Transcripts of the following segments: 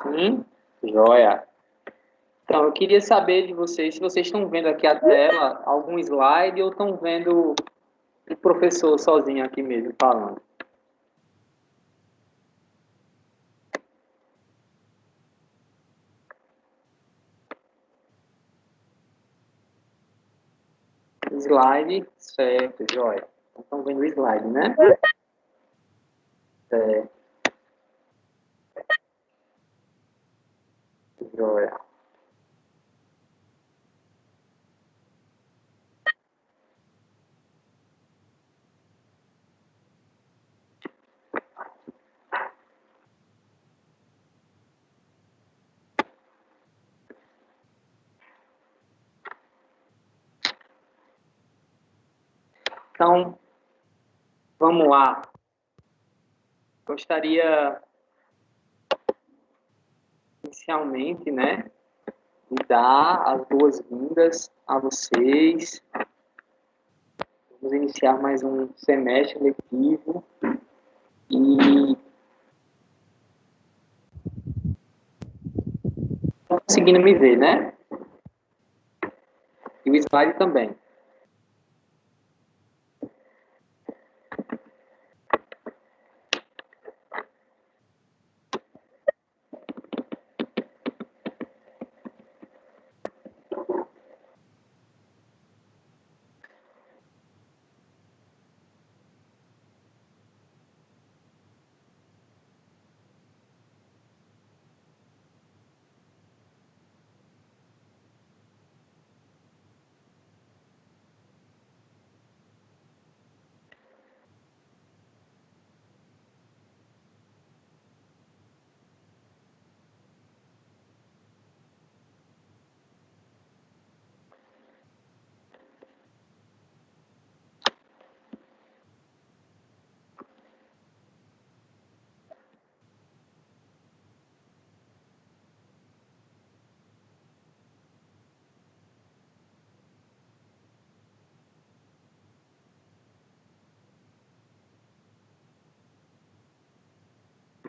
Sim? Joia. Então, eu queria saber de vocês se vocês estão vendo aqui a tela, algum slide, ou estão vendo o professor sozinho aqui mesmo falando. Slide, certo, joia. Estão vendo o slide, né? Certo, joia. Então, vamos lá. Gostaria, inicialmente, né, de dar as boas-vindas a vocês. Vamos iniciar mais um semestre letivo e estão conseguindo me ver, né? E o slide também.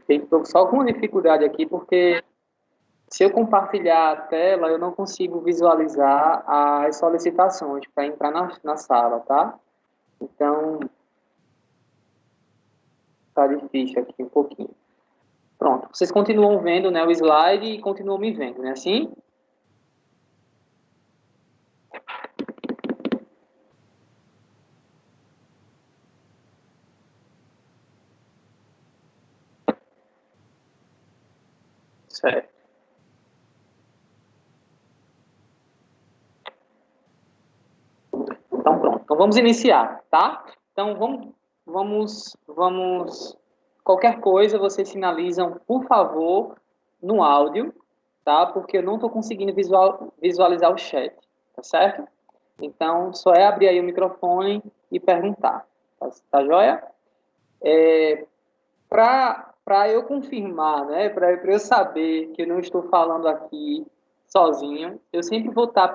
Estou só com uma dificuldade aqui, porque se eu compartilhar a tela, eu não consigo visualizar as solicitações para entrar na sala, tá? Então, tá difícil aqui um pouquinho. Pronto, vocês continuam vendo, né, o slide e continuam me vendo, né, assim? Certo. Então, pronto. Então, vamos iniciar, tá? Então, vamos... Qualquer coisa, vocês sinalizam, por favor, no áudio, tá? Porque eu não estou conseguindo visualizar o chat, tá certo? Então, só é abrir aí o microfone e perguntar, tá joia? Para eu confirmar, né? Para eu saber que eu não estou falando aqui sozinho, eu sempre vou estar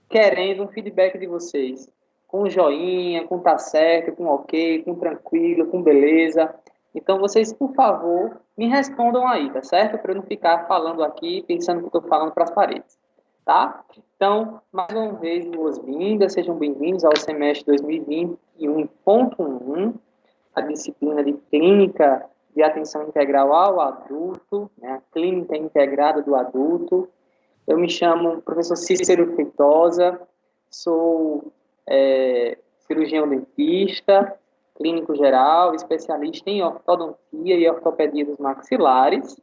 querendo um feedback de vocês. Com joinha, com tá certo, com ok, com tranquilo, com beleza. Então, vocês, por favor, me respondam aí, tá certo? Para eu não ficar falando aqui, pensando que estou falando para as paredes, tá? Então, mais uma vez, boas-vindas, sejam bem-vindos ao semestre 2021.1, a disciplina de Clínica de Atenção Integral ao Adulto, né? A Clínica Integrada do Adulto. Eu me chamo professor Cícero Feitosa, sou cirurgião dentista, clínico geral, especialista em ortodontia e ortopedia dos maxilares.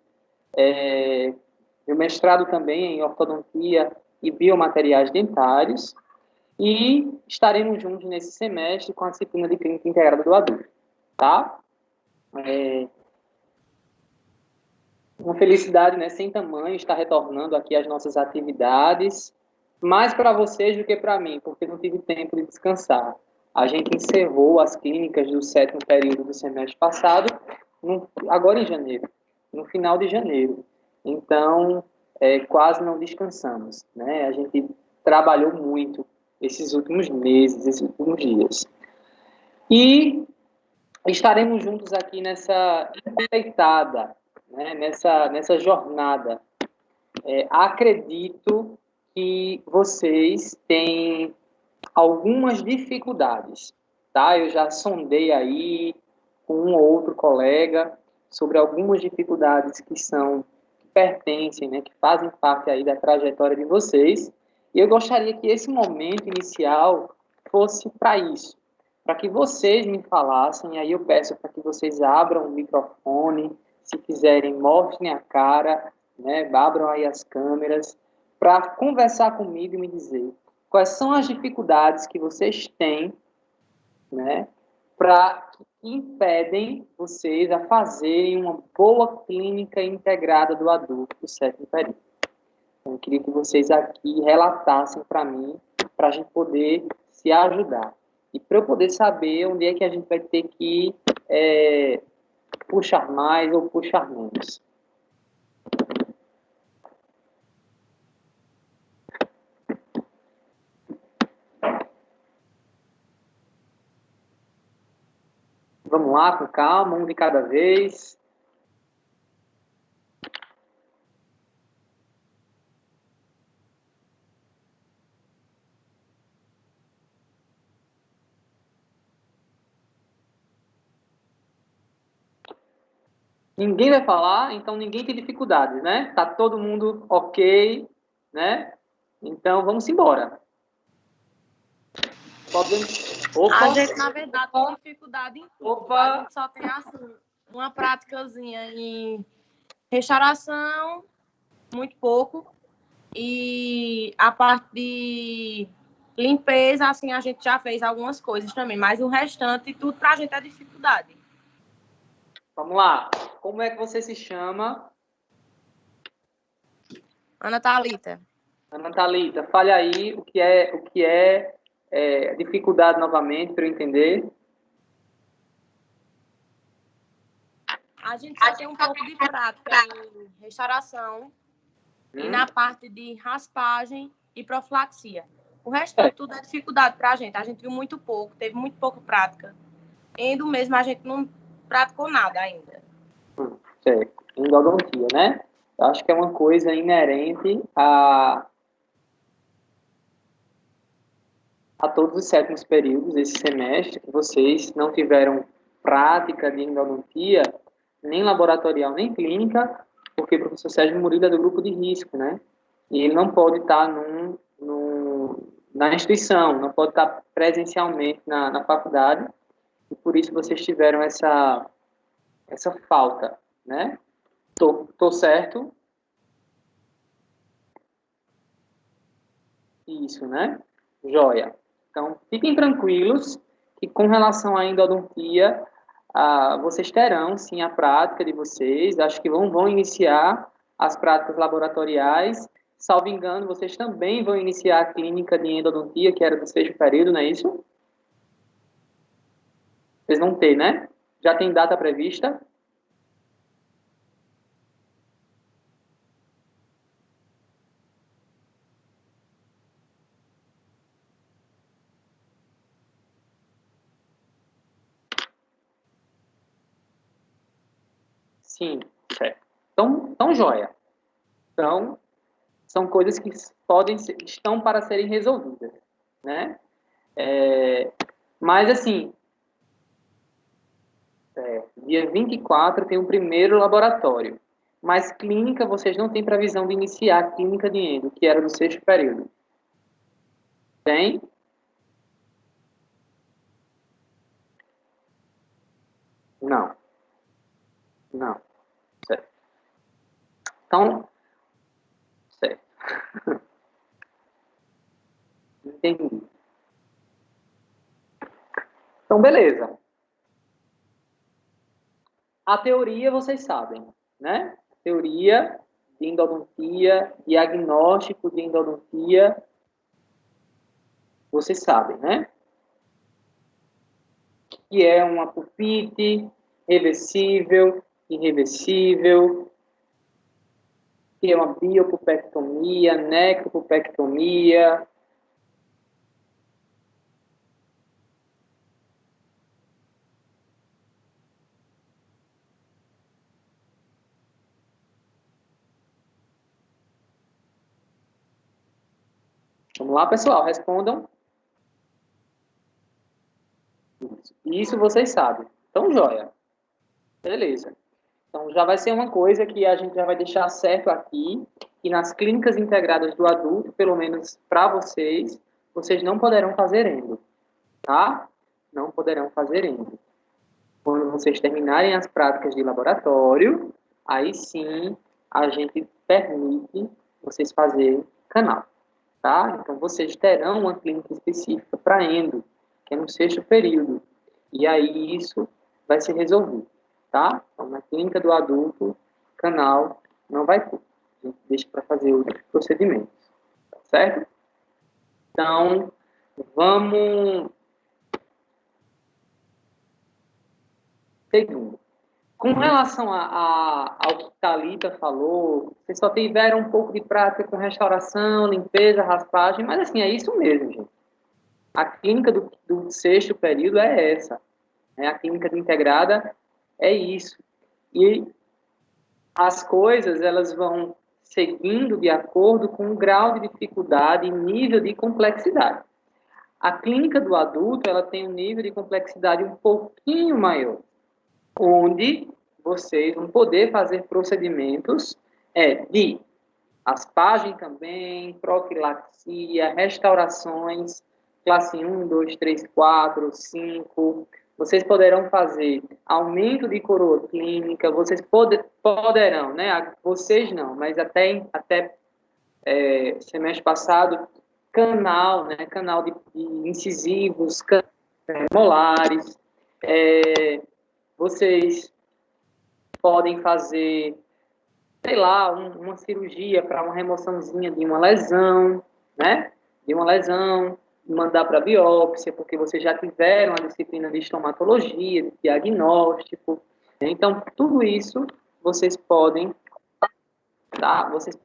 Meu mestrado também é em ortodontia e biomateriais dentários. E estaremos juntos nesse semestre com a disciplina de clínica integrada do adulto, tá? Uma felicidade, né, sem tamanho estar retornando aqui às nossas atividades, mais para vocês do que para mim, porque não tive tempo de descansar. A gente encerrou as clínicas do 7º período do semestre passado, agora em janeiro, no final de janeiro. Então, quase não descansamos, né? A gente trabalhou muito esses últimos meses, esses últimos dias. E estaremos juntos aqui nessa empreitada, né? nessa jornada. Acredito que vocês têm algumas dificuldades, tá? Eu já sondei aí com um ou outro colega sobre algumas dificuldades que pertencem, né, que fazem parte aí da trajetória de vocês. E eu gostaria que esse momento inicial fosse para isso, para que vocês me falassem. E aí eu peço para que vocês abram o microfone, se quiserem, mostrem a cara, né, abram aí as câmeras, para conversar comigo e me dizer quais são as dificuldades que vocês têm, né, para que impedem vocês a fazerem uma boa clínica integrada do adulto do sétimo período. Então, eu queria que vocês aqui relatassem para mim, para a gente poder se ajudar. E para eu poder saber onde é que a gente vai ter que puxar mais ou puxar menos. Vamos lá, com calma, um de cada vez. Ninguém vai falar, então ninguém tem dificuldades, né? Tá todo mundo ok, né? Então vamos embora. Opa. A gente, na verdade, tem dificuldade em tudo. Opa. A gente só tem, assim, uma práticazinha em restauração, muito pouco. E a parte de limpeza, assim, a gente já fez algumas coisas também. Mas o restante, tudo pra gente é dificuldade. Vamos lá. Como é que você se chama? Ana Thalita. Ana Thalita, fale aí o que é dificuldade novamente, para eu entender. A gente só tem um pouco de prática em restauração e na parte de raspagem e profilaxia. O resto de tudo é dificuldade para a gente. A gente viu muito pouco, teve muito pouco prática. Endo mesmo, a gente não praticou nada ainda. Certo. Endodontia, né? Eu acho que é uma coisa inerente a todos os sétimos períodos desse semestre, que vocês não tiveram prática de endodontia, nem laboratorial, nem clínica, porque o professor Sérgio Murilo é do grupo de risco, né? E ele não pode estar na instituição, não pode estar presencialmente na faculdade, e por isso vocês tiveram essa falta, né? Tô certo? Isso, né? Joia. Então, fiquem tranquilos que com relação à endodontia, vocês terão, sim, a prática de vocês. Acho que vão iniciar as práticas laboratoriais. Salvo engano, vocês também vão iniciar a clínica de endodontia, que era do sexto período, não é isso? Vocês vão ter, né? Já tem data prevista? Sim, certo. Então, joia. Então, são coisas que estão para serem resolvidas, né? Mas, assim, dia 24 tem o primeiro laboratório, mas clínica vocês não têm previsão de iniciar a clínica de endo, que era do sexto período. Tem? Não. Não. Certo. Então, certo. Entendi. Então, beleza. A teoria vocês sabem, né? Teoria de endodontia, diagnóstico de endodontia, vocês sabem, né? Que é uma pulpite reversível, irreversível, que é uma biopulpectomia, necropulpectomia. Vamos lá, pessoal, respondam. Isso vocês sabem. Então, joia. Beleza. Então, já vai ser uma coisa que a gente já vai deixar certo aqui, que nas clínicas integradas do adulto, pelo menos para vocês, vocês não poderão fazer endo, tá? Não poderão fazer endo. Quando vocês terminarem as práticas de laboratório, aí sim a gente permite vocês fazerem canal, tá? Então, vocês terão uma clínica específica para endo, que é no 6º período. E aí isso vai ser resolvido, tá? Então, na clínica do adulto, canal não vai ter. A gente deixa para fazer outros procedimentos, tá certo? Então, vamos... Segundo. Com relação ao que Thalita falou, vocês só tiveram um pouco de prática com restauração, limpeza, raspagem, mas assim, é isso mesmo, gente. A clínica do 6º período é essa. Né? A clínica integrada é isso. E as coisas, elas vão seguindo de acordo com o grau de dificuldade e nível de complexidade. A clínica do adulto, ela tem um nível de complexidade um pouquinho maior, onde vocês vão poder fazer procedimentos de raspagem também, profilaxia, restaurações, classe 1, 2, 3, 4, 5. Vocês poderão fazer aumento de coroa clínica, vocês poderão, né? Vocês não, mas até semestre passado, canal, né? Canal de incisivos, molares. Vocês podem fazer, sei lá, uma cirurgia para uma remoçãozinha de uma lesão, né? De uma lesão, mandar para biópsia, porque vocês já tiveram a disciplina de estomatologia, de diagnóstico. Né? Então, tudo isso vocês podem, tá? Vocês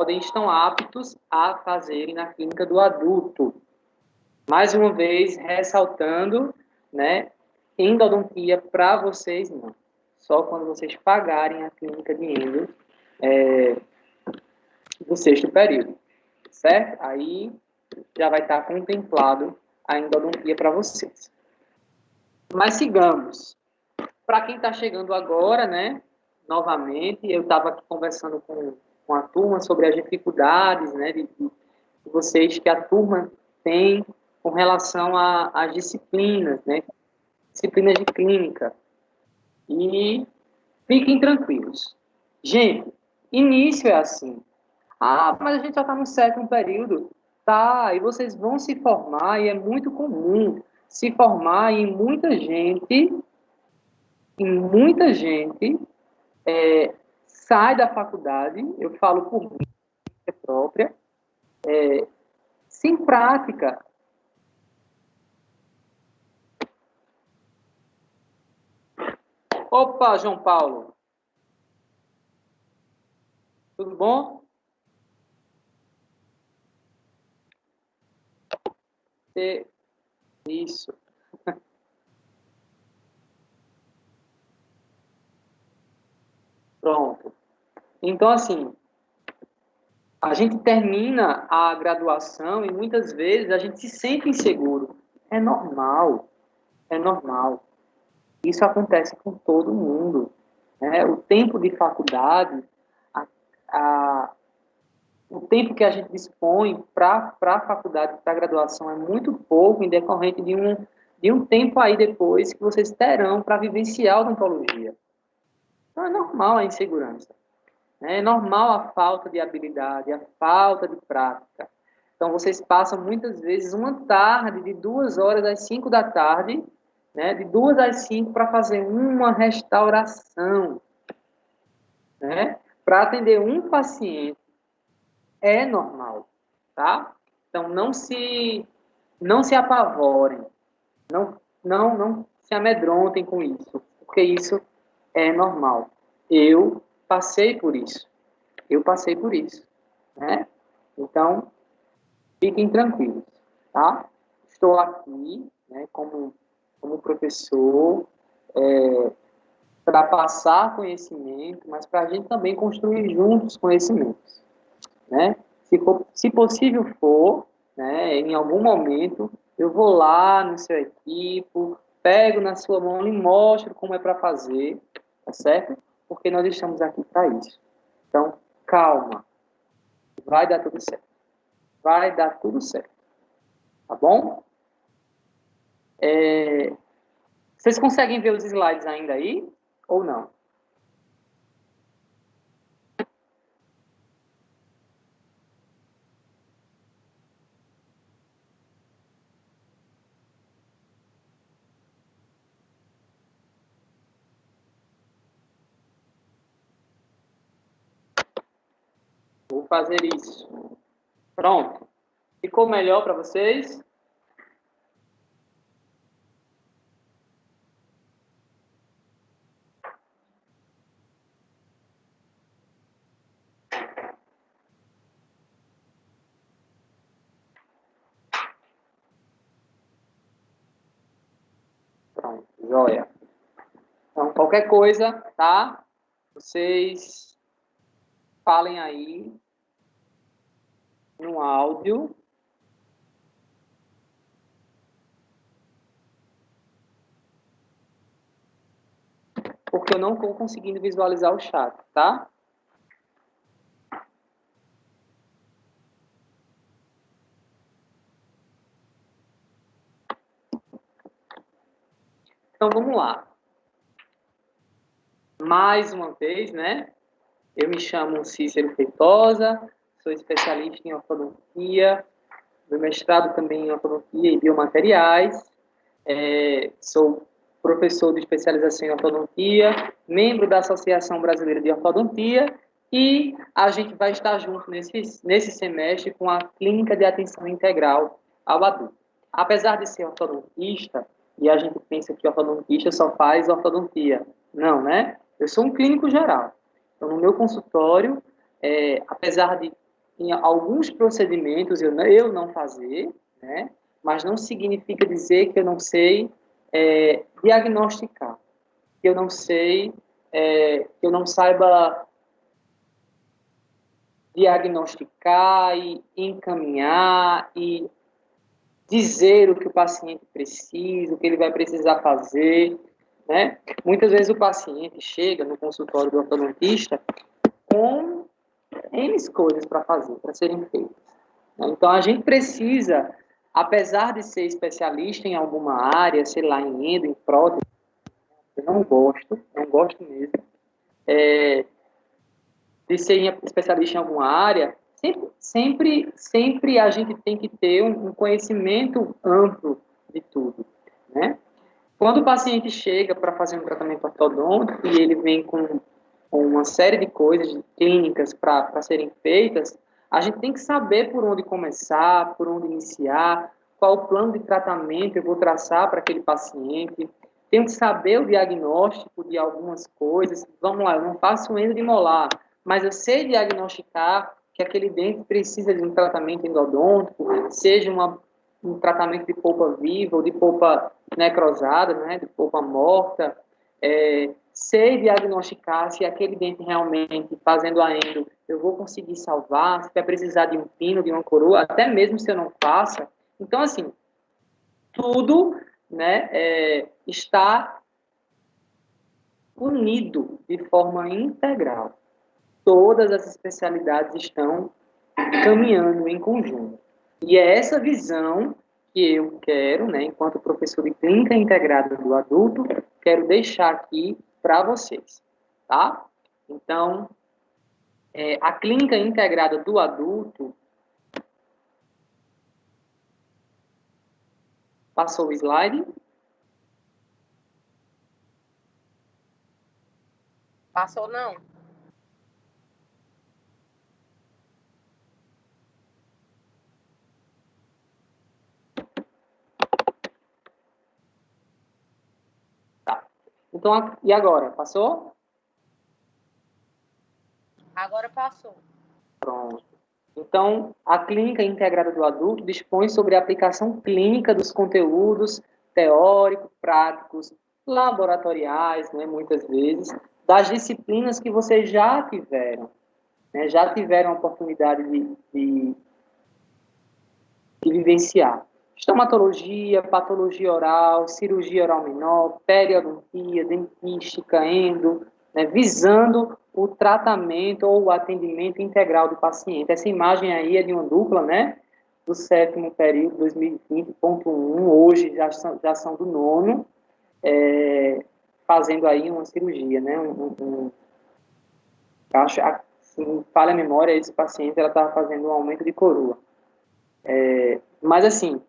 estão aptos a fazerem na clínica do adulto. Mais uma vez, ressaltando, né? Endodontia para vocês não. Só quando vocês pagarem a clínica de endo do 6º período, certo? Aí já vai estar contemplado a endodontia para vocês. Mas sigamos. Para quem está chegando agora, né? Novamente, eu estava aqui conversando com a turma sobre as dificuldades, né? De vocês que a turma tem com relação às disciplinas, né? Disciplinas de clínica. E fiquem tranquilos. Gente, início é assim. Ah, mas a gente já está no 7º período. Tá, e vocês vão se formar, e é muito comum se formar e muita gente sai da faculdade, eu falo por mim própria, sem prática. Opa, João Paulo. Tudo bom? Isso. Pronto. Então, assim, a gente termina a graduação e muitas vezes a gente se sente inseguro. É normal. É normal. Isso acontece com todo mundo. Né? O tempo de faculdade, o tempo que a gente dispõe para a faculdade, para a graduação, é muito pouco em decorrente de um tempo aí depois que vocês terão para vivenciar a odontologia. Então, é normal a insegurança. Né? É normal a falta de habilidade, a falta de prática. Então, vocês passam muitas vezes uma tarde de 2 horas às 5 da tarde, né? De 2 às 5 para fazer uma restauração, né? Para atender um paciente. É normal, tá? Então, não se apavorem, não se amedrontem com isso, porque isso é normal. Eu passei por isso, né? Então, fiquem tranquilos, tá? Estou aqui, né, como professor, para passar conhecimento, mas para a gente também construir juntos conhecimentos, né? Se possível for, né, em algum momento, eu vou lá no seu equipo, pego na sua mão e mostro como é para fazer, tá certo? Porque nós estamos aqui para isso. Então, calma. Vai dar tudo certo. Vai dar tudo certo. Tá bom? Vocês conseguem ver os slides ainda aí? Ou não? Vou fazer isso. Pronto. Ficou melhor para vocês? Pronto, joia. Então, qualquer coisa, tá? Vocês falem aí no áudio. Porque eu não estou conseguindo visualizar o chat, tá? Então, vamos lá. Mais uma vez, né? Eu me chamo Cícero Feitosa, sou especialista em ortodontia, meu mestrado também em ortodontia e biomateriais, sou professor de especialização em ortodontia, membro da Associação Brasileira de Ortodontia, e a gente vai estar junto nesse semestre com a Clínica de Atenção Integral ao Adulto. Apesar de ser ortodontista, e a gente pensa que ortodontista só faz ortodontia. Não, né? Eu sou um clínico geral. Então, no meu consultório, apesar de em alguns procedimentos eu não fazer, né? Mas não significa dizer que eu não sei diagnosticar, que eu não sei, que eu não saiba diagnosticar e encaminhar e dizer o que o paciente precisa, o que ele vai precisar fazer, né? Muitas vezes o paciente chega no consultório do ortodontista com N coisas para fazer, para serem feitas. Então, a gente precisa, apesar de ser especialista em alguma área, sei lá, em endo, em prótese, eu não gosto mesmo, de ser especialista em alguma área, sempre a gente tem que ter um conhecimento amplo de tudo, né? Quando o paciente chega para fazer um tratamento ortodôntico e ele vem com uma série de coisas, de clínicas para serem feitas, a gente tem que saber por onde começar, por onde iniciar, qual o plano de tratamento eu vou traçar para aquele paciente. Tenho que saber o diagnóstico de algumas coisas. Vamos lá, eu não faço endo de molar, mas eu sei diagnosticar que aquele dente precisa de um tratamento endodôntico, seja um tratamento de polpa viva ou de polpa necrosada, né, de polpa morta, sei diagnosticar se aquele dente realmente, fazendo a endo, eu vou conseguir salvar, se vai precisar de um pino, de uma coroa, até mesmo se eu não faça. Então, assim, tudo, né, está unido de forma integral. Todas as especialidades estão caminhando em conjunto. E é essa visão que eu quero, né, enquanto professor de clínica integrada do adulto, quero deixar aqui para vocês, tá? Então, a clínica integrada do adulto, passou o slide? Passou não. Tá. Então, e agora? Passou? Agora passou. Pronto. Então, a clínica integrada do adulto dispõe sobre a aplicação clínica dos conteúdos teóricos, práticos, laboratoriais, né, muitas vezes, das disciplinas que vocês já tiveram, né, já tiveram a oportunidade de vivenciar. Estomatologia, patologia oral, cirurgia oral menor, periodontia, dentística, endo, né, visando o tratamento ou o atendimento integral do paciente. Essa imagem aí é de uma dupla, né, do 7º período, 2020.1, hoje já são do 9º, fazendo aí uma cirurgia, né, acho, se me falha a memória, esse paciente, ela estava fazendo um aumento de coroa. Mas, assim,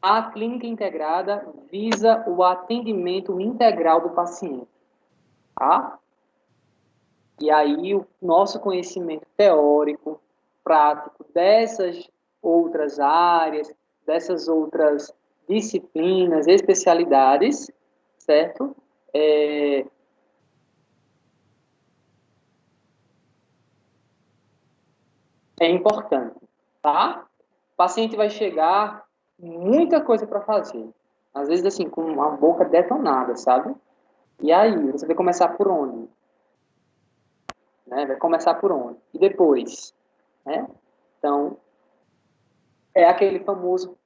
a clínica integrada visa o atendimento integral do paciente, tá? E aí o nosso conhecimento teórico, prático dessas outras áreas, dessas outras disciplinas, especialidades, certo? É importante, tá? O paciente vai chegar muita coisa para fazer. Às vezes, assim, com uma boca detonada, sabe? E aí, você vai começar por onde? Né? Vai começar por onde? E depois? Né? Então, é aquele famoso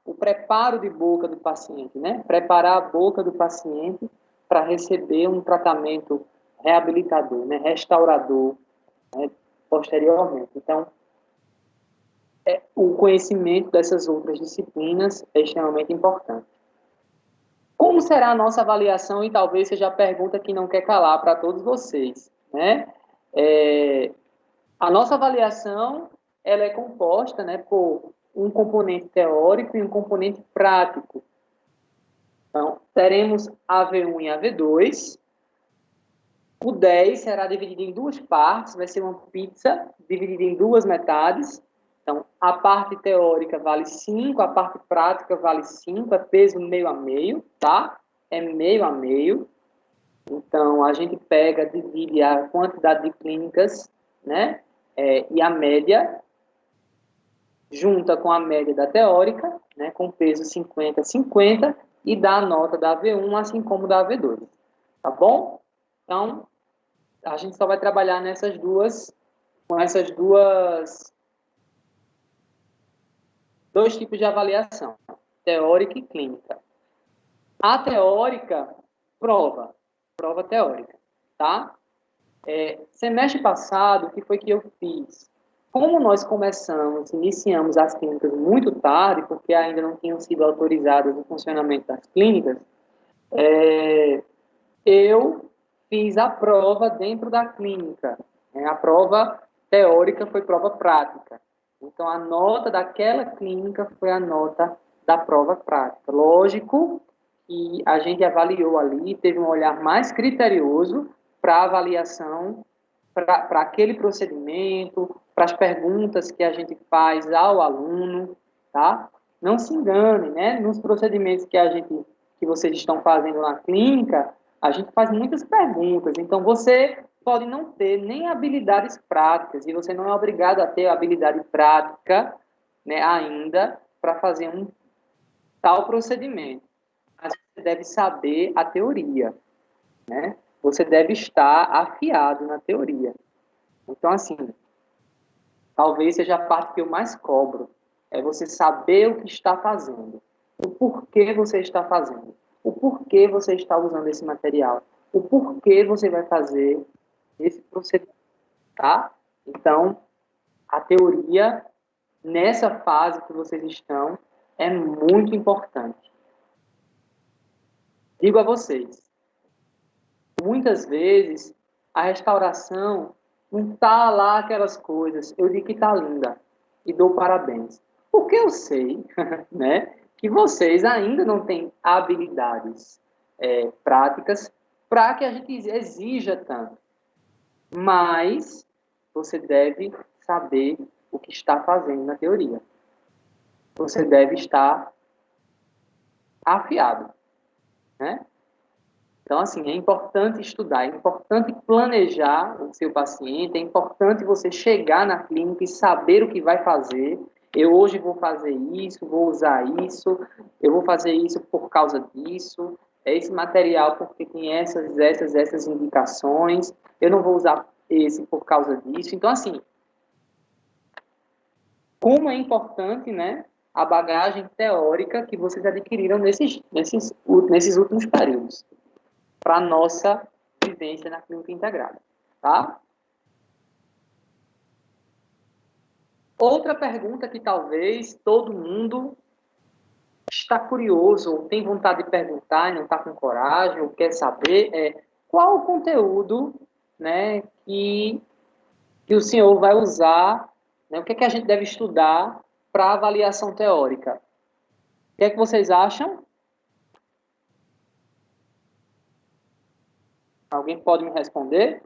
o preparo de boca do paciente, né? Preparar a boca do paciente para receber um tratamento reabilitador, né? Restaurador, né? Posteriormente. Então, o conhecimento dessas outras disciplinas é extremamente importante. Como será a nossa avaliação? E talvez seja a pergunta que não quer calar para todos vocês, né? A nossa avaliação, ela é composta, né, por um componente teórico e um componente prático. Então, teremos AV1 e AV2. O 10 será dividido em duas partes, vai ser uma pizza dividida em duas metades. Então, a parte teórica vale 5, a parte prática vale 5, é peso meio a meio, tá? É meio a meio. Então, a gente divide a quantidade de clínicas, né? E a média, junta com a média da teórica, né? Com peso 50-50, e dá a nota da AV1, assim como da AV2. Tá bom? Então, a gente só vai trabalhar com essas dois tipos de avaliação, teórica e clínica. A teórica, prova teórica, tá? Semestre passado, o que foi que eu fiz? Como nós iniciamos as clínicas muito tarde, porque ainda não tinham sido autorizadas o funcionamento das clínicas, eu fiz a prova dentro da clínica. A prova teórica foi prova prática. Então, a nota daquela clínica foi a nota da prova prática. Lógico que a gente avaliou ali, teve um olhar mais criterioso para a avaliação, para aquele procedimento, para as perguntas que a gente faz ao aluno, tá? Não se engane, né? Nos procedimentos que vocês estão fazendo na clínica, a gente faz muitas perguntas. Então, você pode não ter nem habilidades práticas, e você não é obrigado a ter habilidade prática, né, ainda, para fazer um tal procedimento. Mas você deve saber a teoria, né? Você deve estar afiado na teoria. Então, assim, talvez seja a parte que eu mais cobro, é você saber o que está fazendo, o porquê você está fazendo, o porquê você está usando esse material, o porquê você vai fazer esse procedimento, tá? Então, a teoria, nessa fase que vocês estão, é muito importante. Digo a vocês, muitas vezes, a restauração não está lá aquelas coisas. Eu digo que está linda e dou parabéns. Porque eu sei, né, que vocês ainda não têm habilidades práticas para que a gente exija tanto. Mas você deve saber o que está fazendo na teoria. Você deve estar afiado, né? Então, assim, é importante estudar, é importante planejar o seu paciente, é importante você chegar na clínica e saber o que vai fazer. Eu hoje vou fazer isso, vou usar isso, eu vou fazer isso por causa disso. é esse material porque tem essas indicações, eu não vou usar esse por causa disso. Então, assim, como é importante, né, a bagagem teórica que vocês adquiriram nesses últimos períodos para a nossa vivência na clínica integrada, tá? Outra pergunta que talvez todo mundo está curioso, ou tem vontade de perguntar e não está com coragem, ou quer saber, é qual o conteúdo, né, que o senhor vai usar, né, o que é que a gente deve estudar para avaliação teórica. O que é que vocês acham? Alguém pode me responder?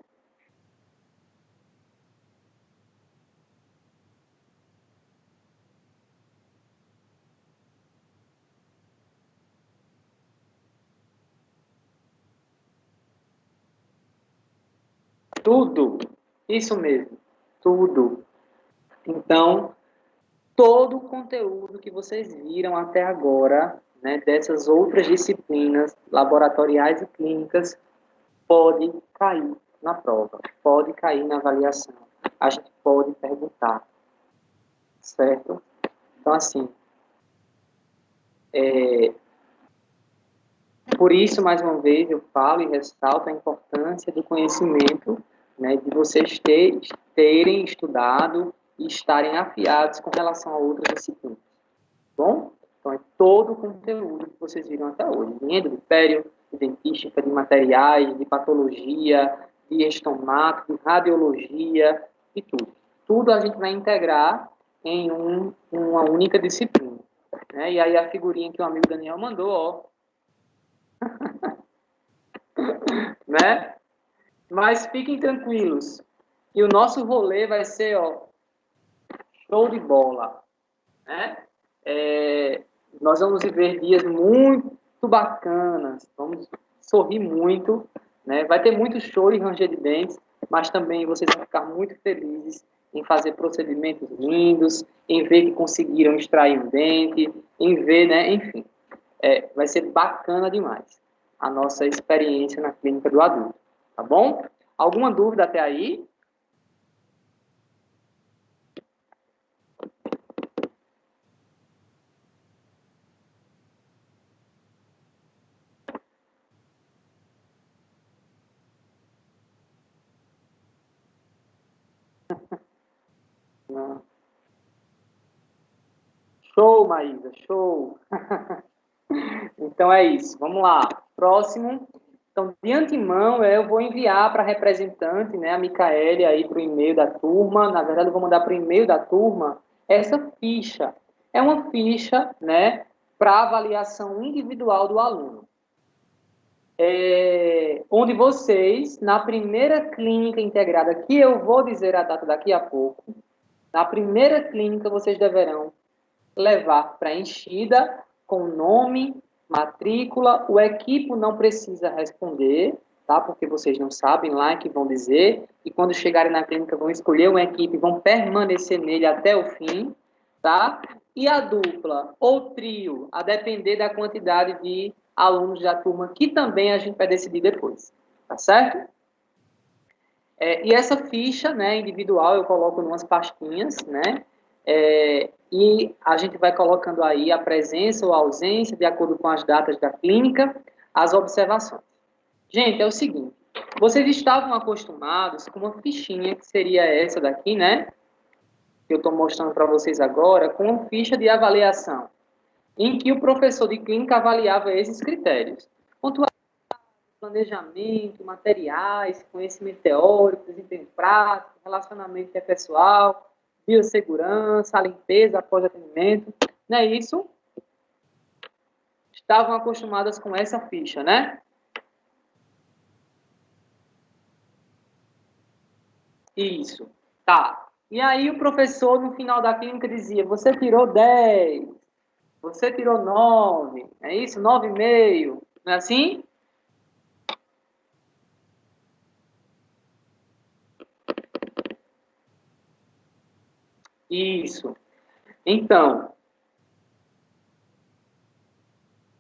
Tudo. Isso mesmo. Tudo. Então, todo o conteúdo que vocês viram até agora, né, dessas outras disciplinas laboratoriais e clínicas, pode cair na prova, pode cair na avaliação. A gente pode perguntar, certo? Então, assim, por isso, mais uma vez, eu falo e ressalto a importância do conhecimento, né, de vocês terem estudado e estarem afiados com relação a outras disciplinas. Bom? Então, é todo o conteúdo que vocês viram até hoje. De endodipério, de dentística, de materiais, de patologia, de estomato, de radiologia, e tudo. Tudo a gente vai integrar em uma única disciplina. Né? E aí a figurinha que o amigo Daniel mandou, ó. Né? Mas fiquem tranquilos. E o nosso rolê vai ser, ó, show de bola. Né? Nós vamos viver dias muito bacanas, vamos sorrir muito, né? Vai ter muito choro e ranger de dentes, mas também vocês vão ficar muito felizes em fazer procedimentos lindos, em ver que conseguiram extrair um dente, em ver, né? Enfim, vai ser bacana demais a nossa experiência na clínica do adulto, tá bom? Alguma dúvida até aí? Não. Show, Maísa, show! Então é isso, vamos lá. Próximo. Então, de antemão, eu vou enviar para a representante, né, a Micaele, aí para o e-mail da turma. Na verdade, eu vou mandar para o e-mail da turma essa ficha. É uma ficha, né, para avaliação individual do aluno. Onde vocês, na primeira clínica integrada, que eu vou dizer a data daqui a pouco, na primeira clínica vocês deverão levar preenchida com nome, matrícula, o equipo não precisa responder, tá? Porque vocês não sabem lá que vão dizer, e quando chegarem na clínica vão escolher uma equipe e vão permanecer nele até o fim, tá? E a dupla ou trio, a depender da quantidade de alunos da turma, que também a gente vai decidir depois, tá certo? E essa ficha, né, individual, eu coloco em umas pastinhas, né, e a gente vai colocando aí a presença ou a ausência, de acordo com as datas da clínica, as observações. Gente, é o seguinte, vocês estavam acostumados com uma fichinha, que seria essa daqui, né, que eu estou mostrando para vocês agora, com uma ficha de avaliação, em que o professor de clínica avaliava esses critérios. Planejamento, materiais, conhecimento teórico, desempenho prático, relacionamento interpessoal, biossegurança, a limpeza após atendimento, não é isso? Estavam acostumadas com essa ficha, né? Isso, tá. E aí o professor, no final da clínica, dizia, você tirou 10, você tirou 9, é isso? 9,5, não é assim? Isso. Então,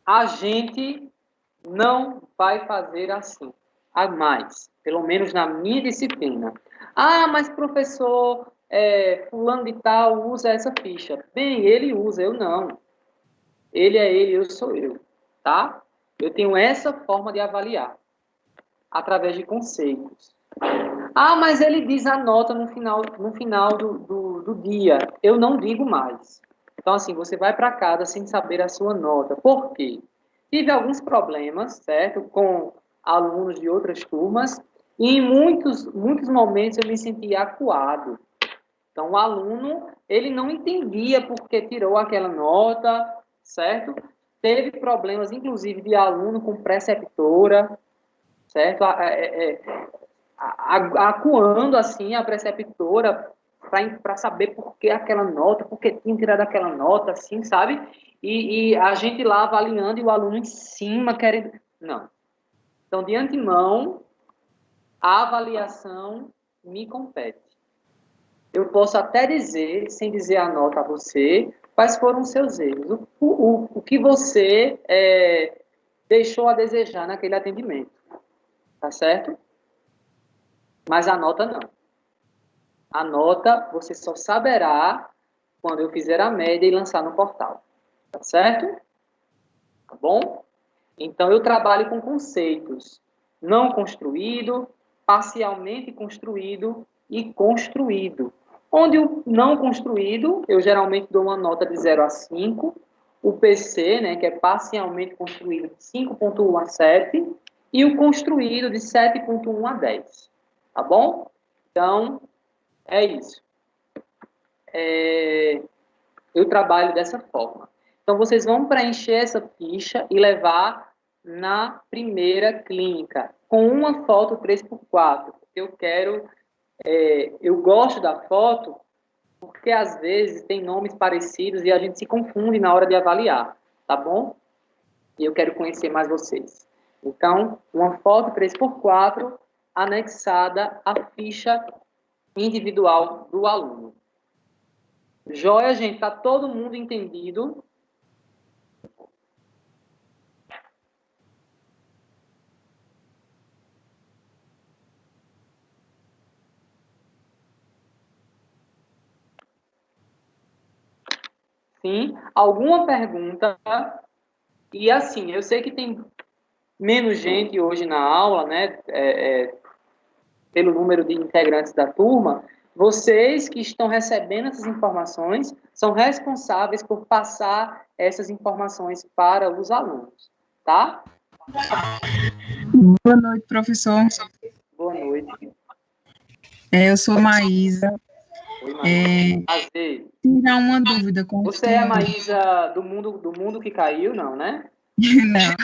a gente não vai fazer assim. A mais, pelo menos na minha disciplina. Ah, mas professor, fulano de tal usa essa ficha. Bem, ele usa, eu não. Ele é ele, eu sou eu, tá? Eu tenho essa forma de avaliar, através de conceitos. Ah, mas ele diz a nota no final do dia. Eu não digo mais. Então, assim, você vai para casa sem saber a sua nota. Por quê? Tive alguns problemas, certo? Com alunos de outras turmas. E em muitos momentos eu me sentia acuado. Então, o aluno, ele não entendia por que tirou aquela nota, certo? Teve problemas, inclusive, de aluno com preceptora, certo? Acuando assim a preceptora para saber por que aquela nota, por que tinha tirado aquela nota, assim, sabe? E a gente lá avaliando e o aluno em cima querendo. Não. Então, de antemão, a avaliação me compete. Eu posso até dizer, sem dizer a nota a você, quais foram os seus erros. O que você deixou a desejar naquele atendimento. Tá certo? Mas a nota não. A nota você só saberá quando eu fizer a média e lançar no portal. Tá certo? Tá bom? Então, eu trabalho com conceitos não construído, parcialmente construído e construído. Onde o não construído, eu geralmente dou uma nota de 0 a 5. O PC, né, que é parcialmente construído, de 5,1 a 7. E o construído, de 7,1 a 10. Tá bom? Então, é isso. Eu trabalho dessa forma. Então, vocês vão preencher essa ficha e levar na primeira clínica, com uma foto 3x4. Eu gosto da foto porque, às vezes, tem nomes parecidos e a gente se confunde na hora de avaliar, tá bom? E eu quero conhecer mais vocês. Então, uma foto 3x4 anexada à ficha individual do aluno. Joia, gente, tá todo mundo entendido? Sim? Alguma pergunta? E assim, eu sei que tem menos gente hoje na aula, né? Pelo número de integrantes da turma. Vocês que estão recebendo essas informações são responsáveis por passar essas informações para os alunos, tá? Boa noite, professor. Boa noite. Eu sou Maísa. Oi, Maísa. Prazer. Tirar uma dúvida com Você é a Maísa do mundo que caiu, não, né? Não.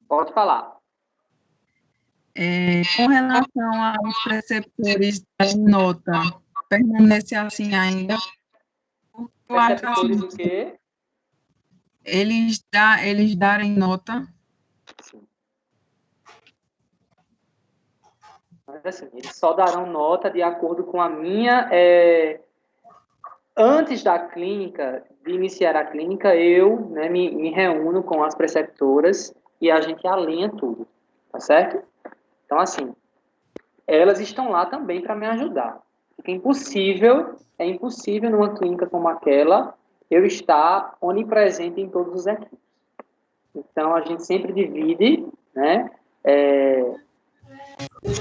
Pode falar. Com relação aos preceptores da nota, permanece assim ainda? Eu acho Preceptores do quê? Eles darem nota? Sim. Mas assim, eles só darão nota de acordo com a minha... Antes da clínica, de iniciar a clínica, eu, né, me reúno com as preceptoras e a gente alinha tudo, tá certo? Então, assim, elas estão lá também para me ajudar. Porque é impossível numa clínica como aquela eu estar onipresente em todos os equipes. Então, a gente sempre divide, né,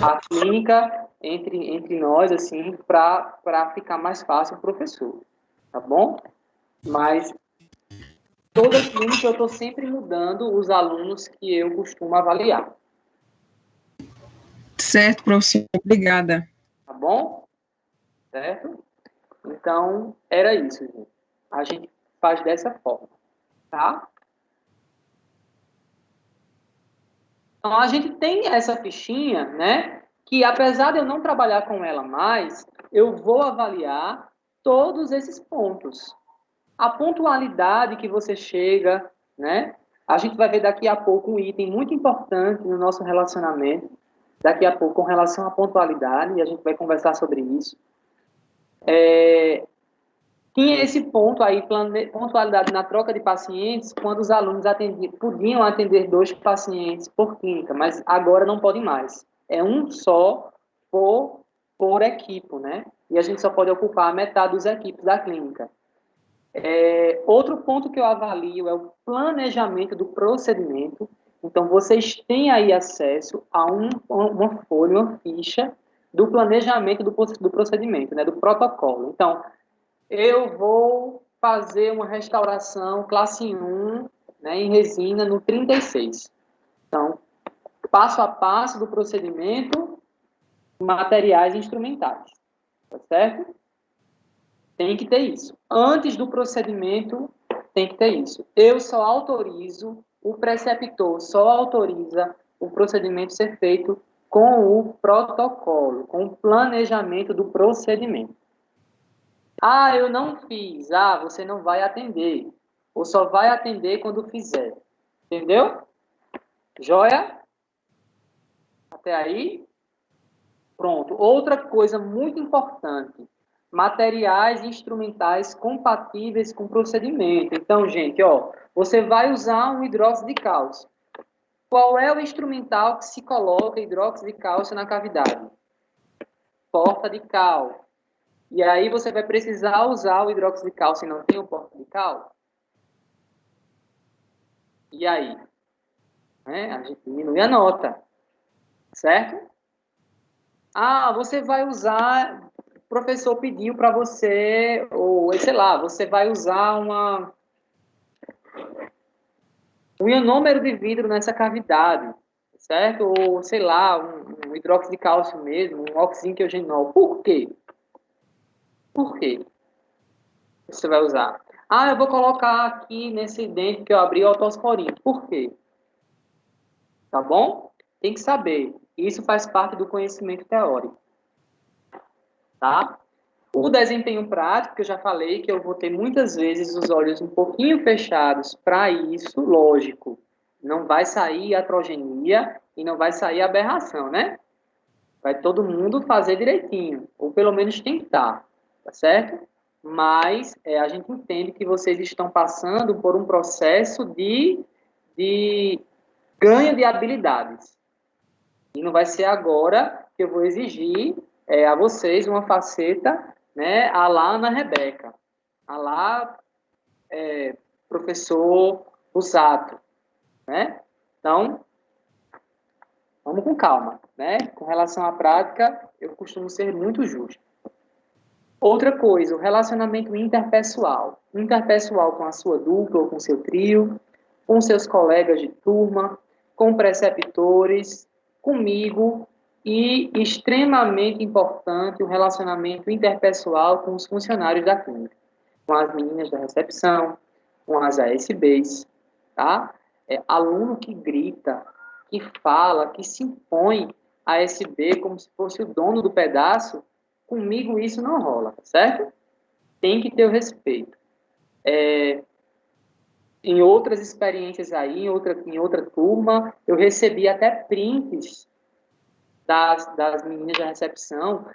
a clínica entre nós, assim, para ficar mais fácil o professor, tá bom? Mas toda clínica eu estou sempre mudando os alunos que eu costumo avaliar. Certo, professor. Obrigada. Tá bom? Certo? Então, era isso, gente. A gente faz dessa forma, tá? Então, a gente tem essa fichinha, né? Que, apesar de eu não trabalhar com ela mais, eu vou avaliar todos esses pontos. A pontualidade que você chega, né? A gente vai ver daqui a pouco um item muito importante no nosso relacionamento, daqui a pouco com relação à pontualidade, e a gente vai conversar sobre isso. Tinha esse ponto aí, pontualidade na troca de pacientes, quando os alunos podiam atender 2 pacientes por clínica, mas agora não podem mais. É um só por equipe, né? E a gente só pode ocupar a metade dos equipes da clínica. Outro ponto que eu avalio é o planejamento do procedimento. Então, vocês têm aí acesso a uma folha, uma ficha do planejamento do procedimento, né, do protocolo. Então, eu vou fazer uma restauração classe 1, né, em resina no 36. Então, passo a passo do procedimento, materiais e instrumentais. Tá certo? Tem que ter isso. Antes do procedimento, tem que ter isso. Eu só autorizo, o preceptor só autoriza o procedimento ser feito com o protocolo, com o planejamento do procedimento. Ah, eu não fiz. Ah, você não vai atender. Ou só vai atender quando fizer. Entendeu? Joia? Até aí? Pronto. Outra coisa muito importante. Materiais instrumentais compatíveis com o procedimento. Então, gente, ó, você vai usar um hidróxido de cálcio. Qual é o instrumental que se coloca hidróxido de cálcio na cavidade? Porta de cal. E aí você vai precisar usar o hidróxido de cálcio e não tem o porta de cal? E aí? A gente diminui a nota. Certo? Ah, você vai usar... O professor pediu para você, ou sei lá, você vai usar um ionômero de vidro nessa cavidade, certo? Ou, sei lá, um hidróxido de cálcio mesmo, um oxinquiogenol. Por quê? Por quê você vai usar? Ah, eu vou colocar aqui nesse dente que eu abri o autosporino. Por quê? Tá bom? Tem que saber. Isso faz parte do conhecimento teórico. Tá? O desempenho prático, que eu já falei, que eu vou ter muitas vezes os olhos um pouquinho fechados para isso, lógico. Não vai sair atrogenia e não vai sair aberração, né? Vai todo mundo fazer direitinho, ou pelo menos tentar, tá certo? Mas a gente entende que vocês estão passando por um processo de ganho de habilidades. E não vai ser agora que eu vou exigir a vocês uma faceta, né, a lá Ana Rebeca, a lá professor Usato, né? Então, vamos com calma, né? Com relação à prática, eu costumo ser muito justo. Outra coisa, o relacionamento interpessoal. Interpessoal com a sua dupla ou com seu trio, com seus colegas de turma, com preceptores, comigo e, extremamente importante, o relacionamento interpessoal com os funcionários da clínica, com as meninas da recepção, com as ASBs, tá? Aluno que grita, que fala, que se impõe a ASB como se fosse o dono do pedaço, comigo isso não rola, certo? Tem que ter o respeito. Em outras experiências aí, em outra turma, eu recebi até prints das meninas da recepção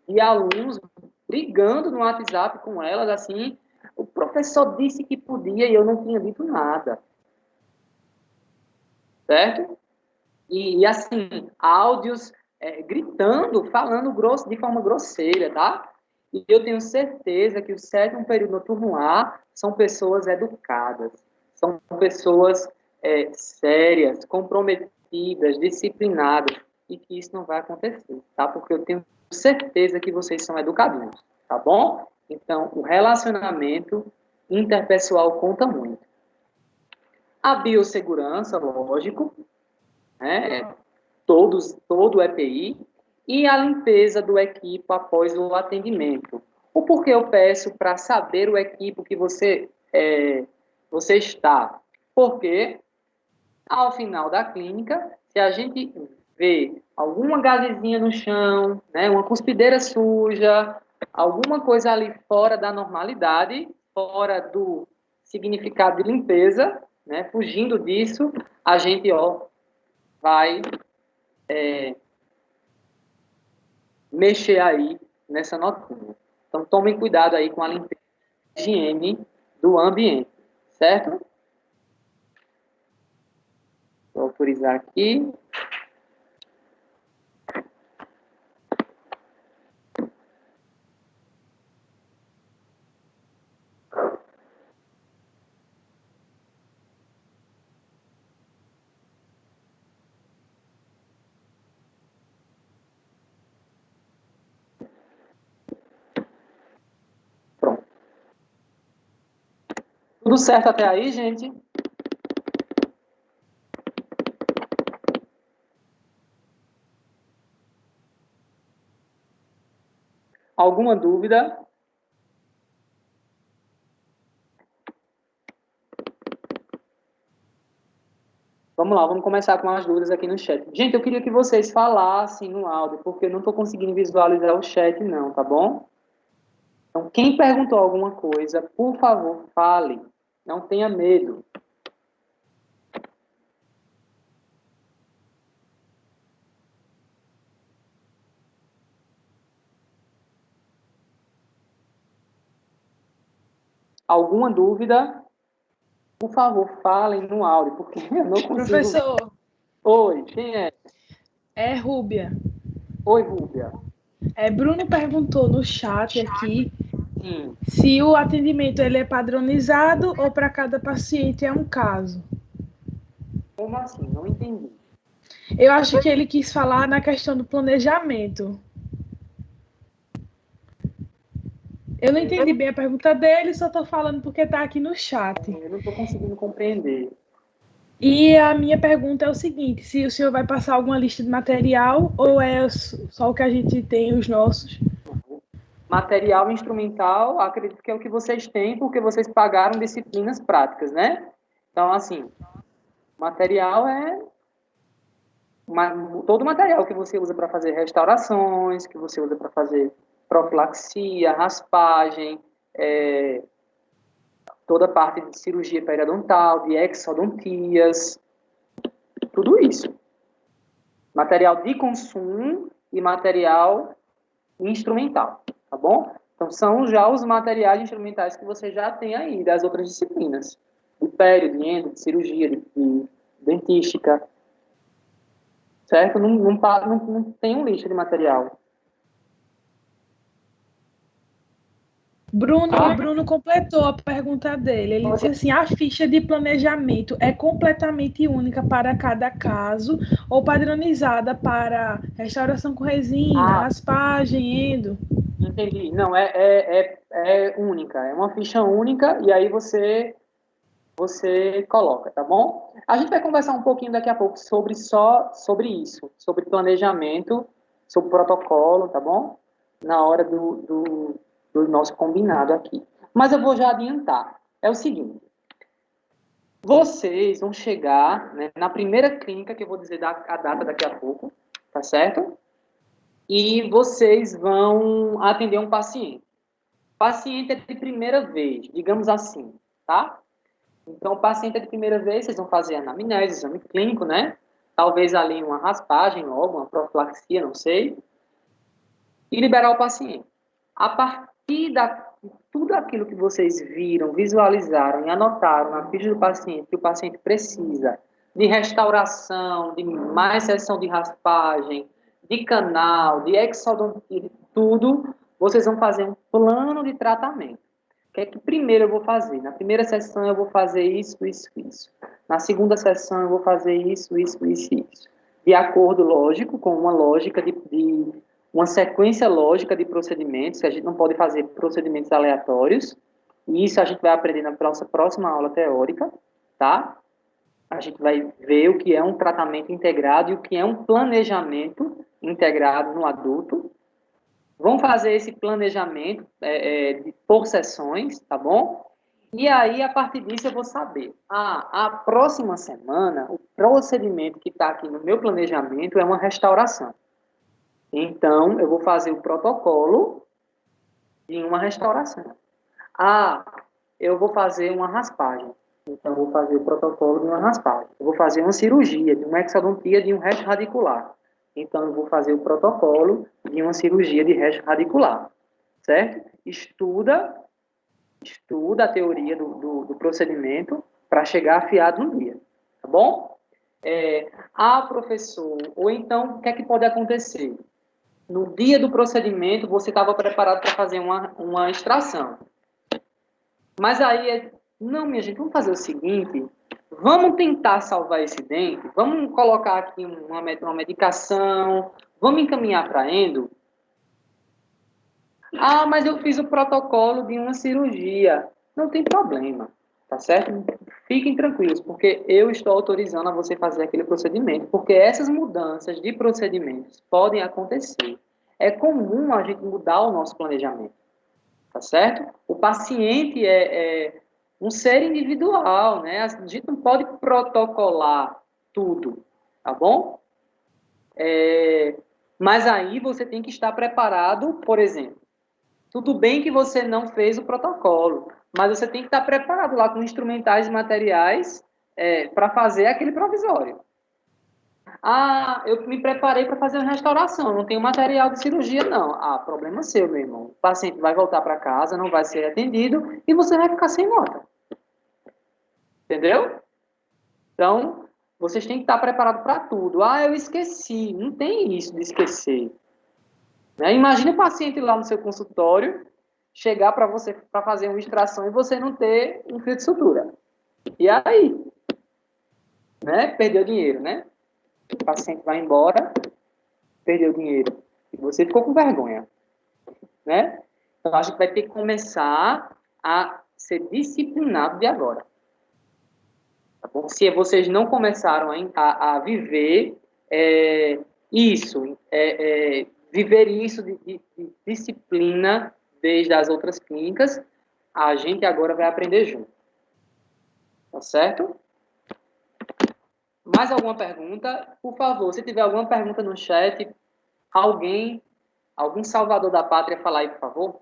e alunos brigando no WhatsApp com elas, assim, o professor disse que podia e eu não tinha dito nada. Certo? E assim, áudios gritando, falando grosso, de forma grosseira, tá? E eu tenho certeza que o 7º período noturno A são pessoas educadas, são pessoas sérias, comprometidas, disciplinadas, e que isso não vai acontecer, tá? Porque eu tenho certeza que vocês são educadores, tá bom? Então, o relacionamento interpessoal conta muito. A biossegurança, lógico, né? Todo o EPI, e a limpeza do equipo após o atendimento. O porquê eu peço para saber o equipo que você está? Porque, ao final da clínica, se a gente vê alguma gazezinha no chão, né, uma cuspideira suja, alguma coisa ali fora da normalidade, fora do significado de limpeza, né, fugindo disso, a gente vai mexer aí nessa notinha. Então, tomem cuidado aí com a limpeza. higiene do ambiente, certo? Vou autorizar aqui. Pronto. Tudo certo até aí, gente? Alguma dúvida? Vamos lá, vamos começar com as dúvidas aqui no chat. Gente, eu queria que vocês falassem no áudio, porque eu não estou conseguindo visualizar o chat não, tá bom? Então, quem perguntou alguma coisa, por favor, fale. Não tenha medo. Alguma dúvida? Por favor, falem no áudio, porque eu não consigo... Professor. Oi, quem é? É Rúbia. Oi, Rúbia. Bruno perguntou no chat aqui Sim. se o atendimento ele é padronizado ou para cada paciente é um caso. Como assim? Não entendi. Eu acho que ele quis falar na questão do planejamento. Eu não entendi bem a pergunta dele, só estou falando porque está aqui no chat. Eu não estou conseguindo compreender. E a minha pergunta é o seguinte, se o senhor vai passar alguma lista de material ou é só o que a gente tem, os nossos? Material instrumental, acredito que é o que vocês têm, porque vocês pagaram disciplinas práticas, né? Então, assim, material é todo o material que você usa para fazer restaurações, que você usa para fazer profilaxia, raspagem, toda a parte de cirurgia periodontal, de exodontias, tudo isso. Material de consumo e material instrumental, tá bom? Então, são já os materiais instrumentais que você já tem aí, das outras disciplinas. De pério, de endo, de cirurgia, de dentística. Certo? Não tem uma lista de material. Bruno completou a pergunta dele. Ele disse assim, a ficha de planejamento é completamente única para cada caso ou padronizada para restauração com resina, raspagem, endo? Entendi. Não, é única. É uma ficha única e aí você coloca, tá bom? A gente vai conversar um pouquinho daqui a pouco sobre isso, sobre planejamento, sobre protocolo, tá bom? Na hora do nosso combinado aqui. Mas eu vou já adiantar. É o seguinte, vocês vão chegar, né, na primeira clínica, que eu vou dizer a data daqui a pouco, tá certo? E vocês vão atender um paciente. O paciente é de primeira vez, digamos assim, tá? Então, o paciente é de primeira vez, vocês vão fazer anamnese, exame clínico, né? Talvez ali uma raspagem logo, uma profilaxia, não sei. E liberar o paciente. A partir de tudo aquilo que vocês viram, visualizaram e anotaram na ficha do paciente, que o paciente precisa de restauração, de mais sessão de raspagem, de canal, de exodontia, de tudo, vocês vão fazer um plano de tratamento. O que é que primeiro eu vou fazer? Na primeira sessão eu vou fazer isso, isso, isso. Na segunda sessão eu vou fazer isso, isso, isso, isso. De acordo, lógico, com uma lógica uma sequência lógica de procedimentos, que a gente não pode fazer procedimentos aleatórios, e isso a gente vai aprender na nossa próxima aula teórica, tá? A gente vai ver o que é um tratamento integrado e o que é um planejamento integrado no adulto. Vamos fazer esse planejamento por sessões, tá bom? E aí, a partir disso, eu vou saber. A próxima semana, o procedimento que está aqui no meu planejamento é uma restauração. Então, eu vou fazer o protocolo de uma restauração. Eu vou fazer uma raspagem. Então, eu vou fazer o protocolo de uma raspagem. Eu vou fazer uma cirurgia, de uma exodontia, de um resto radicular. Então, eu vou fazer o protocolo de uma cirurgia de resto radicular. Certo? Estuda estuda a teoria do procedimento para chegar afiado no dia, tá bom? Professor, ou então, o que é que pode acontecer? No dia do procedimento, você estava preparado para fazer uma extração. Mas aí, não, minha gente, vamos fazer o seguinte, vamos tentar salvar esse dente, vamos colocar aqui uma medicação, vamos encaminhar para endo. Mas eu fiz o protocolo de uma cirurgia. Não tem problema, tá certo? Fiquem tranquilos, porque eu estou autorizando a você fazer aquele procedimento, porque essas mudanças de procedimentos podem acontecer. É comum a gente mudar o nosso planejamento, tá certo? O paciente é um ser individual, né? A gente não pode protocolar tudo, tá bom? Mas aí você tem que estar preparado, por exemplo, tudo bem que você não fez o protocolo, mas você tem que estar preparado lá com instrumentais e materiais para fazer aquele provisório. Eu me preparei para fazer uma restauração, não tenho material de cirurgia, não. Problema seu, meu irmão. O paciente vai voltar para casa, não vai ser atendido e você vai ficar sem nota. Entendeu? Então, vocês têm que estar preparados para tudo. Eu esqueci. Não tem isso de esquecer. Imagina o paciente lá no seu consultório chegar para você para fazer uma extração e você não ter um fio de sutura. E aí? Perdeu dinheiro, né? O paciente vai embora, perdeu dinheiro. E você ficou com vergonha. Então, a gente vai ter que começar a ser disciplinado de agora. Tá bom? Se vocês não começaram a viver viver isso de disciplina desde as outras clínicas, a gente agora vai aprender junto. Tá certo? Mais alguma pergunta? Por favor, se tiver alguma pergunta no chat, algum salvador da pátria, falar aí, por favor.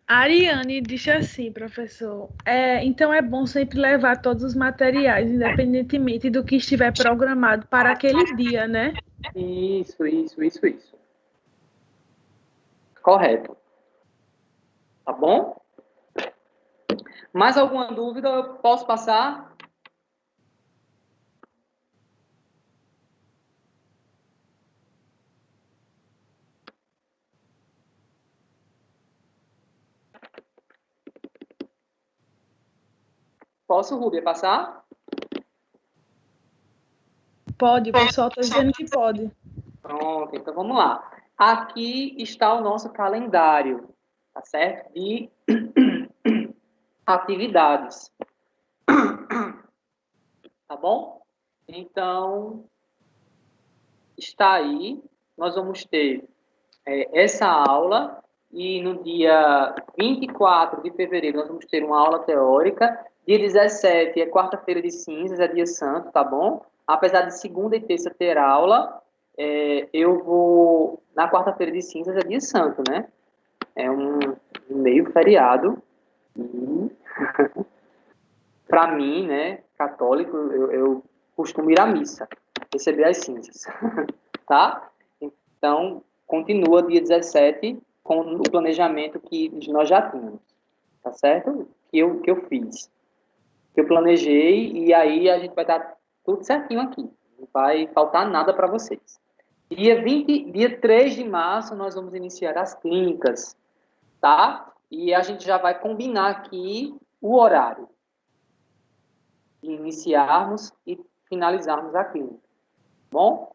A Ariane disse assim, professor, então é bom sempre levar todos os materiais, independentemente do que estiver programado para aquele dia, né? Isso. Correto. Tá bom? Mais alguma dúvida? Eu posso passar? Posso, Rúbia, passar? Pode, o pessoal está dizendo que pode. Pronto, então vamos lá. Aqui está o nosso calendário, tá certo? De atividades. Tá bom? Então, está aí. Nós vamos ter essa aula e no dia 24 de fevereiro nós vamos ter uma aula teórica. Dia 17 é quarta-feira de cinzas, é dia santo, tá bom? Apesar de segunda e terça ter aula, eu vou... Na quarta-feira de cinzas é dia santo, né? É um meio feriado. Para mim, né, católico, eu costumo ir à missa, receber as cinzas, tá? Então, continua dia 17 com o planejamento que nós já tínhamos, tá certo? Que eu fiz, que eu planejei, e aí a gente vai estar tudo certinho aqui, não vai faltar nada para vocês. Dia 3 de março, nós vamos iniciar as clínicas, tá? E a gente já vai combinar aqui o horário de iniciarmos e finalizarmos a clínica, bom?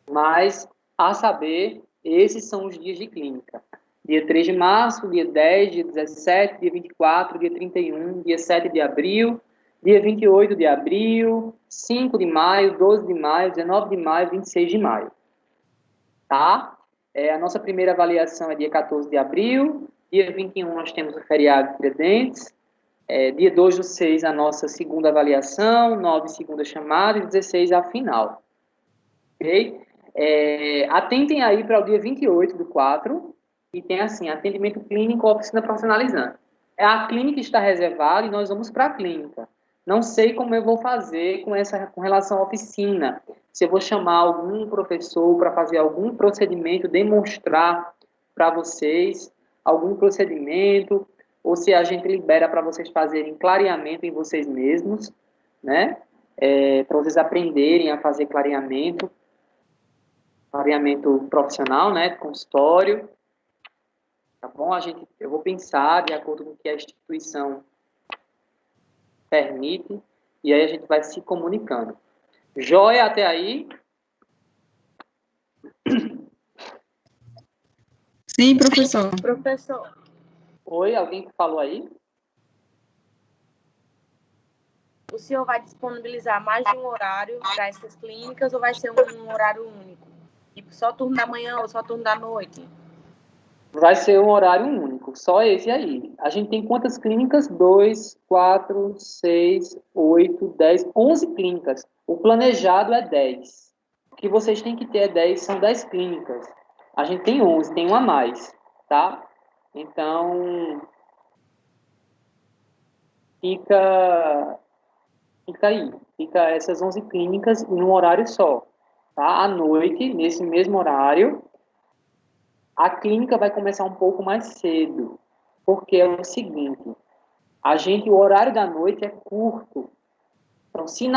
Mas, a saber, esses são os dias de clínica. Dia 3 de março, dia 10, dia 17, dia 24, dia 31, dia 7 de abril, dia 28 de abril, 5 de maio, 12 de maio, 19 de maio, 26 de maio. Tá? A nossa primeira avaliação é dia 14 de abril, dia 21 nós temos o feriado de Tiradentes, dia 2/6 a nossa segunda avaliação, 9 segunda chamada e 16 a final. Ok? Atentem aí para o dia 28/4, e tem assim, atendimento clínico, oficina profissionalizante. A clínica está reservada e nós vamos para a clínica. Não sei como eu vou fazer com relação à oficina, se eu vou chamar algum professor para fazer algum procedimento, demonstrar para vocês algum procedimento, ou se a gente libera para vocês fazerem clareamento em vocês mesmos, né? Para vocês aprenderem a fazer clareamento profissional, né? Consultório. Tá bom? Eu vou pensar de acordo com o que a instituição permite, e aí a gente vai se comunicando. Joia até aí? Sim, professor. Professor, Oi, alguém que falou aí? o senhor vai disponibilizar mais de um horário para essas clínicas ou vai ser um horário único? Tipo, só turno da manhã ou só turno da noite? Vai ser um horário único, só esse aí. A gente tem quantas clínicas? 2, 4, 6, 8, 10, 11 clínicas. O planejado é 10. O que vocês têm que ter é 10, são 10 clínicas. A gente tem 11, tem uma a mais, tá? Então, fica aí. Fica essas 11 clínicas em um horário só, tá? À noite, nesse mesmo horário, a clínica vai começar um pouco mais cedo, porque é o seguinte, o horário da noite é curto. Então, se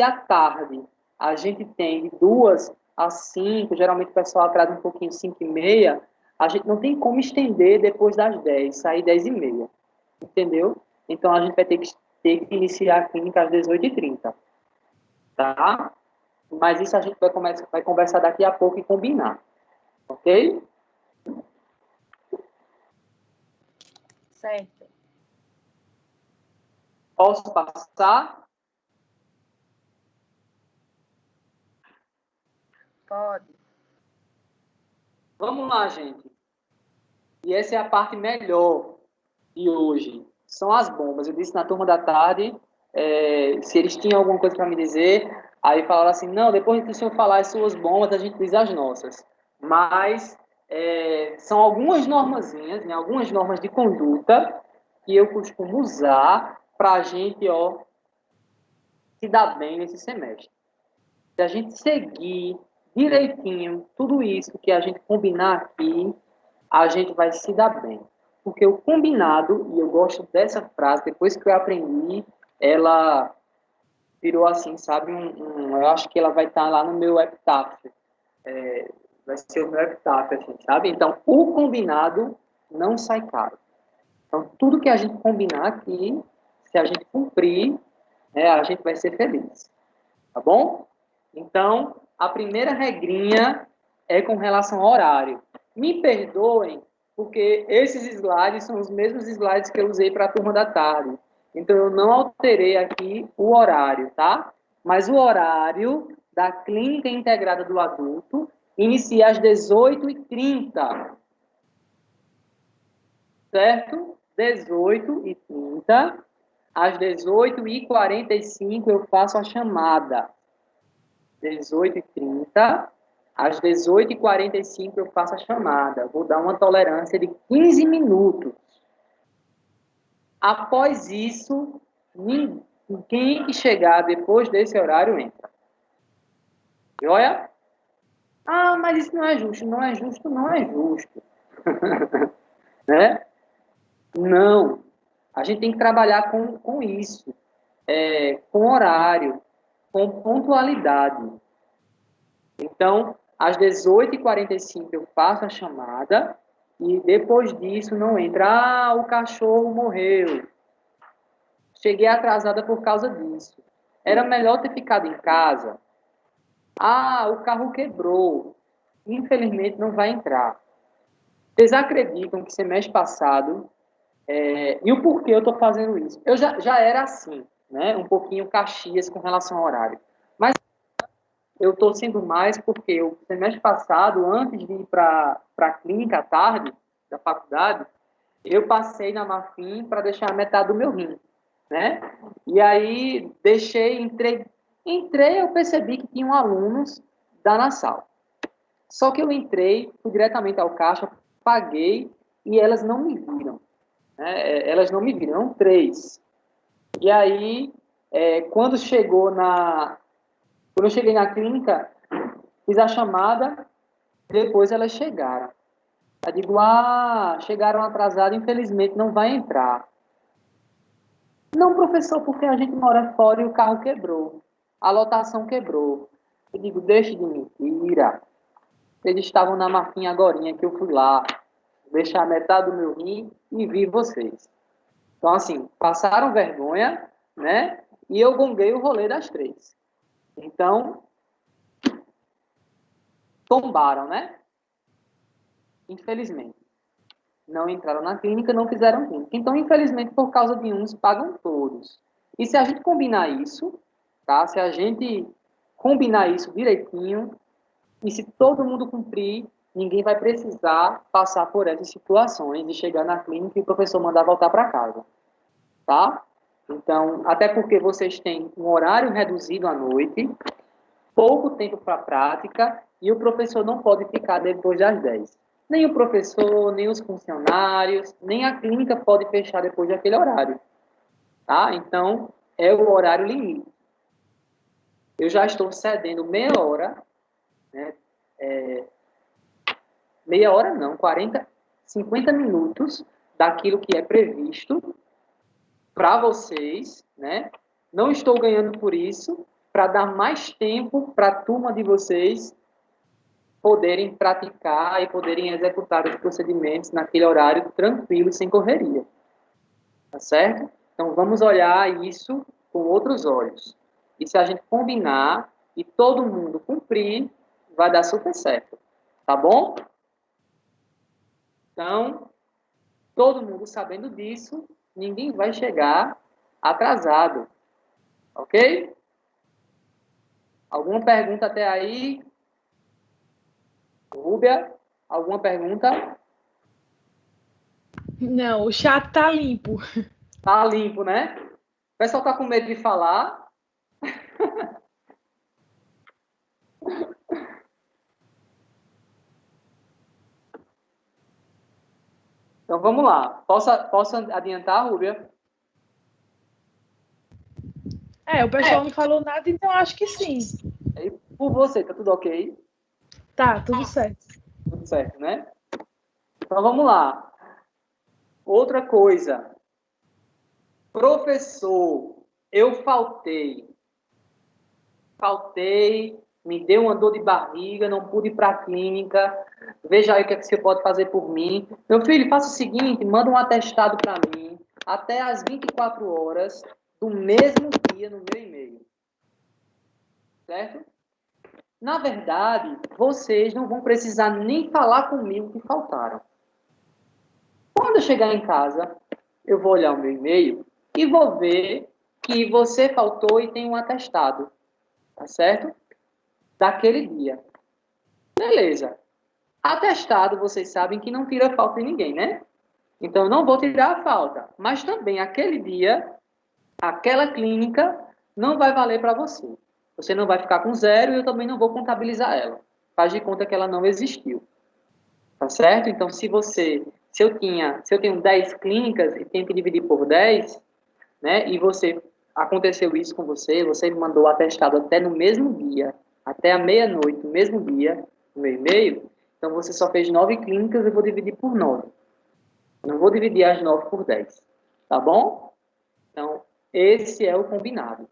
à tarde a gente tem de 2 às 5, geralmente o pessoal atrasa um pouquinho, 5h30, a gente não tem como estender depois das 10, sair 10h30, entendeu? Então, a gente vai ter que iniciar a clínica às 18h30, tá? Mas isso a gente vai conversar daqui a pouco e combinar, ok? Certo. Posso passar? Pode. Vamos lá, gente. E essa é a parte melhor de hoje. São as bombas. Eu disse na turma da tarde, se eles tinham alguma coisa para me dizer, aí falaram assim, não, depois que o senhor falar as suas bombas, a gente diz as nossas. Mas são algumas normazinhas, né, algumas normas de conduta que eu costumo usar para a gente, se dar bem nesse semestre. Se a gente seguir direitinho tudo isso que a gente combinar aqui, a gente vai se dar bem. Porque o combinado, e eu gosto dessa frase, depois que eu aprendi, ela virou assim, sabe? Eu acho que ela vai estar lá no meu epitáfio. Vai ser o meu epitáfio, assim, sabe? Então, o combinado não sai caro. Então, tudo que a gente combinar aqui, se a gente cumprir, a gente vai ser feliz. Tá bom? Então, a primeira regrinha é com relação ao horário. Me perdoem, porque esses slides são os mesmos slides que eu usei para a turma da tarde. Então, eu não alterei aqui o horário, tá? Mas o horário da clínica integrada do adulto inicia às 18h30. Certo? 18h30. Às 18h45 eu faço a chamada. 18h30, às 18h45 eu faço a chamada. Vou dar uma tolerância de 15 minutos. Após isso, quem que chegar depois desse horário entra. Joia? Ah, mas isso não é justo. Não é justo, não é justo. Né? Não. A gente tem que trabalhar com isso. Com horário, com pontualidade. Então, às 18h45 eu faço a chamada e depois disso não entra. Ah, o cachorro morreu. Cheguei atrasada por causa disso. Era melhor ter ficado em casa. Ah, o carro quebrou. Infelizmente não vai entrar. Vocês acreditam que semestre passado, e o porquê eu estou fazendo isso? Eu já era assim, né? Um pouquinho Caxias com relação ao horário. Mas eu estou sendo mais porque o semestre passado, antes de ir para a clínica à tarde da faculdade, eu passei na Marfim para deixar metade do meu rim, né? E aí entrei, eu percebi que tinham alunos da Nassau. Só que eu entrei, fui diretamente ao caixa, paguei e elas não me viram. Né? Elas não me viram, eram 3. E aí, quando chegou na Quando eu cheguei na clínica, fiz a chamada, depois elas chegaram. Eu digo, chegaram atrasadas, infelizmente não vai entrar. Não, professor, porque a gente mora fora e o carro quebrou. A lotação quebrou. Eu digo, deixe de mentira. Eles estavam na marquinha agorinha que eu fui lá, deixar metade do meu rim e vi vocês. Então, assim, passaram vergonha, né? E eu gonguei o rolê das 3. Então, tombaram, né? Infelizmente. Não entraram na clínica, não fizeram clínica. Então, infelizmente, por causa de uns, pagam todos. E se a gente combinar isso, tá? Se a gente combinar isso direitinho, e se todo mundo cumprir, ninguém vai precisar passar por essas situações de chegar na clínica e o professor mandar voltar para casa, tá? Então, até porque vocês têm um horário reduzido à noite, pouco tempo para prática, e o professor não pode ficar depois das 10. Nem o professor, nem os funcionários, nem a clínica pode fechar depois daquele horário, tá? Então, é o horário limite. Eu já estou cedendo meia hora, né? Meia hora não, 40, 50 minutos daquilo que é previsto para vocês, né? Não estou ganhando por isso, para dar mais tempo para a turma de vocês poderem praticar e poderem executar os procedimentos naquele horário tranquilo, sem correria. Tá certo? Então, vamos olhar isso com outros olhos. E se a gente combinar e todo mundo cumprir, vai dar super certo. Tá bom? Então, todo mundo sabendo disso, ninguém vai chegar atrasado. Ok? Alguma pergunta até aí? Rúbia, alguma pergunta? Não, o chat tá limpo. Tá limpo, né? O pessoal tá com medo de falar. Então vamos lá. Posso adiantar, Rúbia? O pessoal não falou nada, então acho que sim. E por você, tá tudo ok? Tá, tudo certo. Tudo certo, né? Então vamos lá. Outra coisa. Professor, eu faltei. Me deu uma dor de barriga, não pude ir para a clínica. Veja aí o que é que você pode fazer por mim. Meu filho, faça o seguinte, manda um atestado para mim, até às 24 horas do mesmo dia no meu e-mail. Certo? Na verdade, vocês não vão precisar nem falar comigo que faltaram. Quando eu chegar em casa, eu vou olhar o meu e-mail e vou ver que você faltou e tem um atestado. Tá certo? Daquele dia. Beleza. Atestado, vocês sabem que não tira falta de ninguém, né? Então, eu não vou tirar a falta. Mas também, aquele dia, aquela clínica não vai valer para você. Você não vai ficar com 0 e eu também não vou contabilizar ela. Faz de conta que ela não existiu. Tá certo? Então, se eu tenho 10 clínicas e tenho que dividir por 10, né? E aconteceu isso com você me mandou o atestado até no mesmo dia, até a meia-noite, no mesmo dia, no meu e-mail, então você só fez 9 clínicas, eu vou dividir por 9. Eu não vou dividir as 9 por 10. Tá bom? Então, esse é o combinado.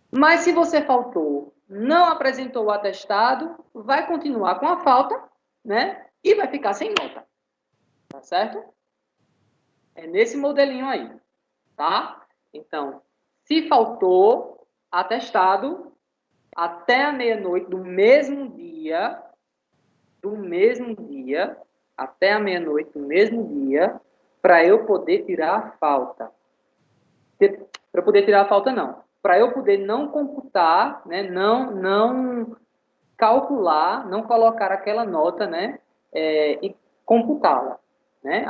Mas se você faltou, não apresentou o atestado, vai continuar com a falta, né? E vai ficar sem nota. Tá certo? É nesse modelinho aí. Tá? Então, se faltou atestado até a meia-noite do mesmo dia, até a meia-noite do mesmo dia, para eu poder tirar a falta. Para eu poder tirar a falta, não. Para eu poder não computar, né, não calcular, não colocar aquela nota, né, e computá-la. Né?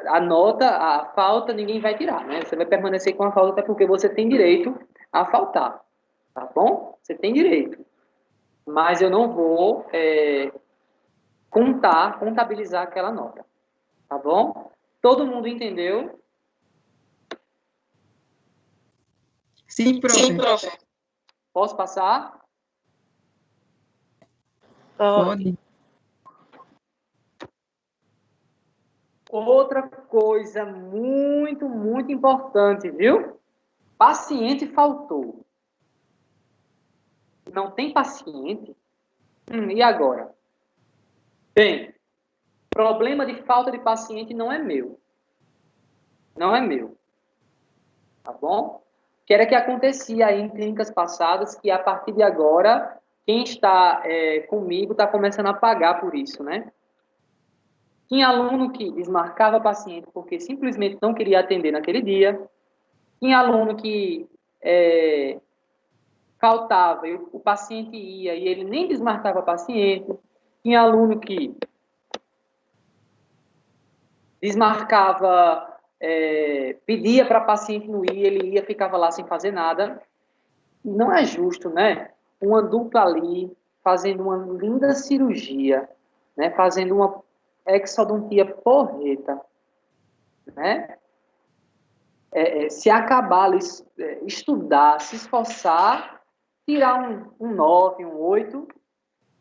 A nota, a falta, ninguém vai tirar, né? Você vai permanecer com a falta até porque você tem direito a faltar, tá bom? Você tem direito. Mas eu não vou contabilizar aquela nota, tá bom? Todo mundo entendeu? Sim, profe. Posso passar? Pode. Outra coisa muito, muito importante, viu? Paciente faltou. Não tem paciente? E agora? Bem, problema de falta de paciente não é meu. Não é meu. Tá bom? Que era que acontecia aí em clínicas passadas, que a partir de agora, quem está comigo está começando a pagar por isso, né? Tinha aluno que desmarcava paciente porque simplesmente não queria atender naquele dia. Tinha aluno que faltava, e o paciente ia e ele nem desmarcava paciente. Tinha aluno que desmarcava, pedia para paciente não ir, ele ia, ficava lá sem fazer nada. Não é justo, né? Um adulto ali fazendo uma linda cirurgia, né? Fazendo uma exodontia porreta, né? Se acabar, estudar, se esforçar, tirar um 9, um 8,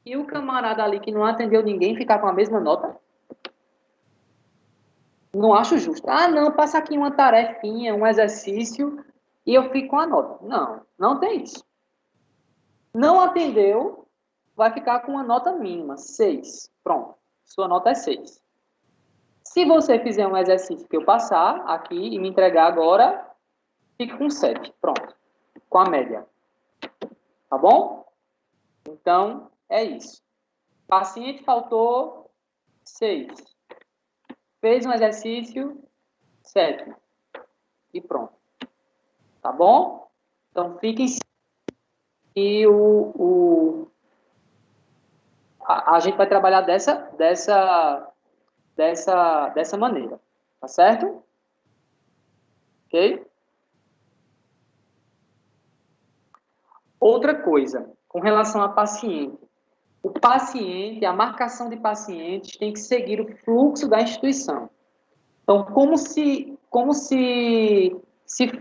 e o camarada ali que não atendeu ninguém ficar com a mesma nota. Não acho justo. Ah, não, passa aqui uma tarefinha, um exercício, e eu fico com a nota. Não, não tem isso. Não atendeu, vai ficar com uma nota mínima, 6. Pronto, sua nota é 6. Se você fizer um exercício que eu passar aqui e me entregar agora, fica com 7. Pronto, com a média. Tá bom? Então, é isso. Paciente faltou 6. Fez um exercício, 7. E pronto. Tá bom? Então, fiquem e a gente vai trabalhar dessa maneira. Tá certo? Ok? Outra coisa, com relação a paciente. O paciente, a marcação de pacientes tem que seguir o fluxo da instituição. Então, como se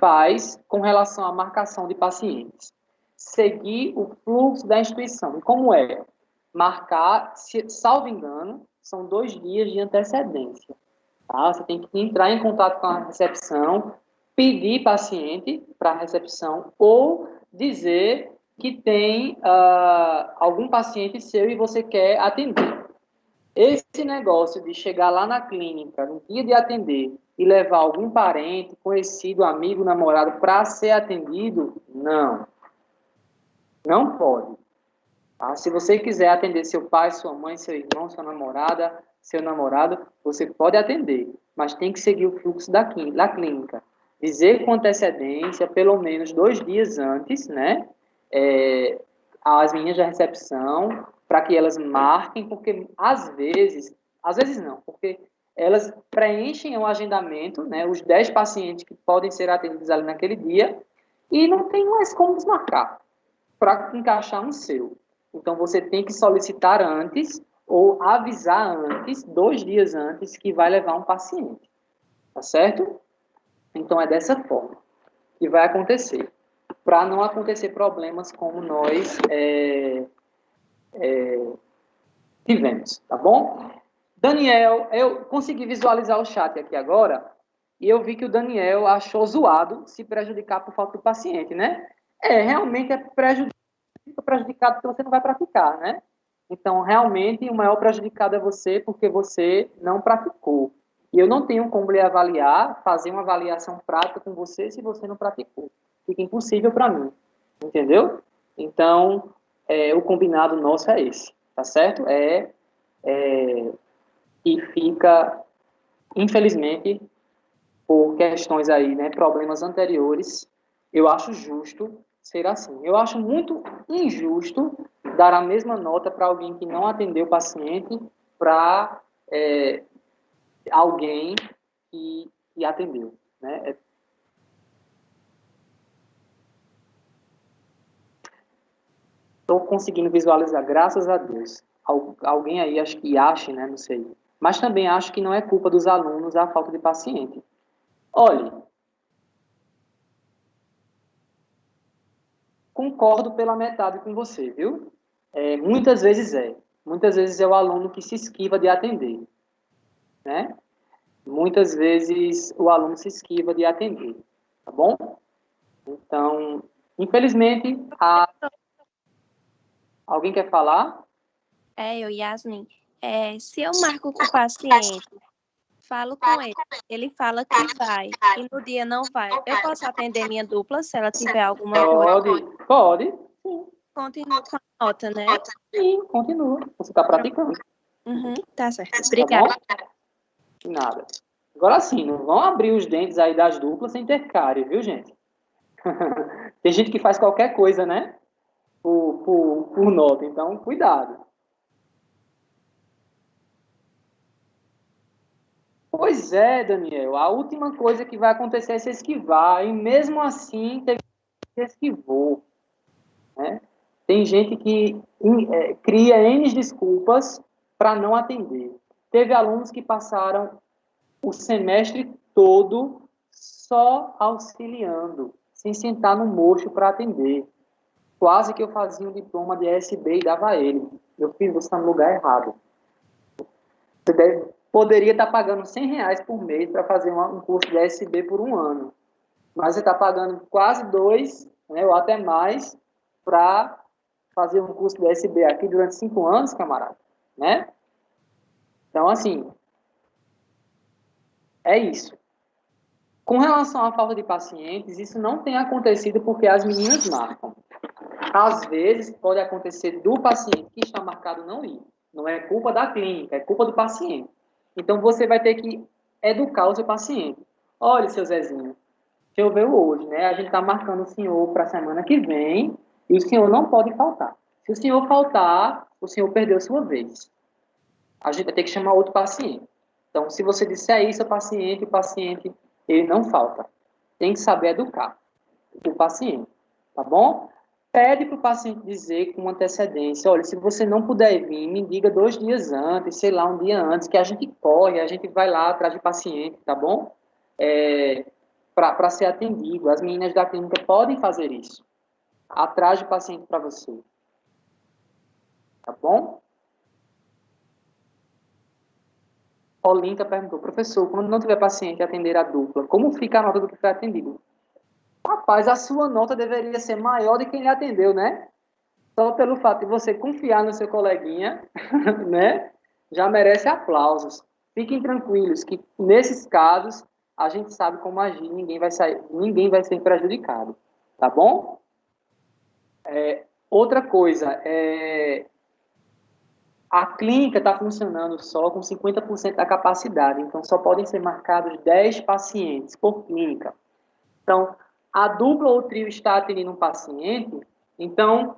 faz com relação à marcação de pacientes? Seguir o fluxo da instituição. E como é? Marcar, salvo engano, são 2 dias de antecedência. Tá? Você tem que entrar em contato com a recepção, pedir paciente para a recepção ou dizer que tem algum paciente seu e você quer atender. Esse negócio de chegar lá na clínica, no dia de atender, e levar algum parente, conhecido, amigo, namorado, para ser atendido, não. Não pode. Tá? Se você quiser atender seu pai, sua mãe, seu irmão, sua namorada, seu namorado, você pode atender, mas tem que seguir o fluxo da clínica. Dizer com antecedência, pelo menos 2 dias antes, né? As meninas da recepção, para que elas marquem, porque às vezes não, porque elas preenchem o agendamento, né, os 10 pacientes que podem ser atendidos ali naquele dia, e não tem mais como desmarcar, para encaixar um seu. Então, você tem que solicitar antes, ou avisar antes, 2 dias antes, que vai levar um paciente. Tá certo? Então, é dessa forma que vai acontecer. Para não acontecer problemas como nós tivemos, tá bom? Daniel, eu consegui visualizar o chat aqui agora, e eu vi que o Daniel achou zoado se prejudicar por falta do paciente, né? Realmente é prejudicado porque você não vai praticar, né? Então, realmente, o maior prejudicado é você porque você não praticou. E eu não tenho como lhe avaliar, fazer uma avaliação prática com você se você não praticou. Fica impossível para mim, entendeu? Então, o combinado nosso é esse, tá certo? E fica, infelizmente, por questões aí, né, problemas anteriores, eu acho justo ser assim. Eu acho muito injusto dar a mesma nota para alguém que não atendeu o paciente para alguém que atendeu, né? Estou conseguindo visualizar, graças a Deus. Alguém aí acho que ache, né? Não sei. Mas também acho que não é culpa dos alunos a falta de paciente. Olhe, concordo pela metade com você, viu? Muitas vezes é. Muitas vezes é o aluno que se esquiva de atender, né? Muitas vezes o aluno se esquiva de atender, tá bom? Então, infelizmente, alguém quer falar? Eu, Yasmin. Se eu marco com o paciente, falo com ele fala que vai, e no dia não vai, eu posso atender minha dupla se ela tiver alguma coisa? Pode. Continua com a nota, né? Sim, continua. Você está praticando. Tá certo. Obrigada. Tá bom? De nada. Agora sim, não vão abrir os dentes aí das duplas sem ter cárie, viu, gente? Tem gente que faz qualquer coisa, né? Por nota, então cuidado. Pois é, Daniel, a última coisa que vai acontecer é se esquivar, e mesmo assim teve gente que se esquivou, né? Tem gente que cria N desculpas para não atender. Teve alunos que passaram o semestre todo só auxiliando, sem sentar no mocho para atender. Quase que eu fazia um diploma de ESB e dava a ele. Eu fiz, você está no lugar errado. Você poderia estar pagando R$100 por mês para fazer um curso de ESB por um ano. Mas você está pagando quase 2, né, ou até mais, para fazer um curso de ESB aqui durante 5 anos, camarada. Né? Então, assim, é isso. Com relação à falta de pacientes, isso não tem acontecido porque as meninas marcam. Às vezes, pode acontecer do paciente que está marcado não ir. Não é culpa da clínica, é culpa do paciente. Então, você vai ter que educar o seu paciente. Olha, seu Zezinho, choveu hoje, né? A gente está marcando o senhor para a semana que vem e o senhor não pode faltar. Se o senhor faltar, o senhor perdeu sua vez. A gente vai ter que chamar outro paciente. Então, se você disser isso ao paciente, o paciente, ele não falta. Tem que saber educar o paciente, tá bom? Pede para o paciente dizer com antecedência, olha, se você não puder vir, me diga 2 dias antes, sei lá, um dia antes, que a gente corre, a gente vai lá atrás de paciente, tá bom? Para ser atendido. As meninas da clínica podem fazer isso. Atrás de paciente para você. Tá bom? Olinka perguntou, professor, quando não tiver paciente atender a dupla, como fica a nota do que foi atendido? Rapaz, a sua nota deveria ser maior de quem lhe atendeu, né? Só pelo fato de você confiar no seu coleguinha, né? Já merece aplausos. Fiquem tranquilos que, nesses casos, a gente sabe como agir, ninguém vai ser prejudicado. Tá bom? Outra coisa, a clínica está funcionando só com 50% da capacidade, então só podem ser marcados 10 pacientes por clínica. Então, a dupla ou o trio está atendendo um paciente, então,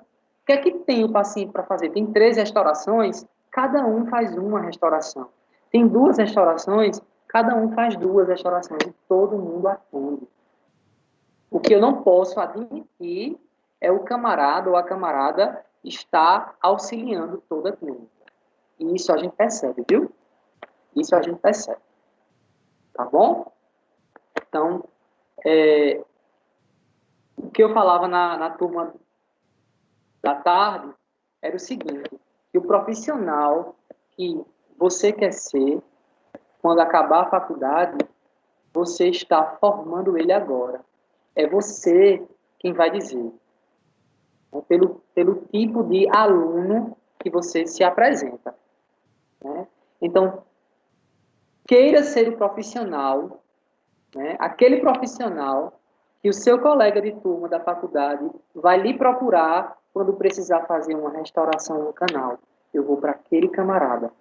o que é que tem o paciente para fazer? Tem 3 restaurações, cada um faz uma restauração. Tem 2 restaurações, cada um faz 2 restaurações, e todo mundo atende. O que eu não posso admitir é o camarada ou a camarada estar auxiliando toda a clínica. E isso a gente percebe, viu? Isso a gente percebe. Tá bom? Então, o que eu falava na turma da tarde era o seguinte, que o profissional que você quer ser, quando acabar a faculdade, você está formando ele agora. É você quem vai dizer. Pelo tipo de aluno que você se apresenta. Né? Então, queira ser o profissional, né? Aquele profissional que o seu colega de turma da faculdade vai lhe procurar quando precisar fazer uma restauração no canal. Eu vou para aquele camarada.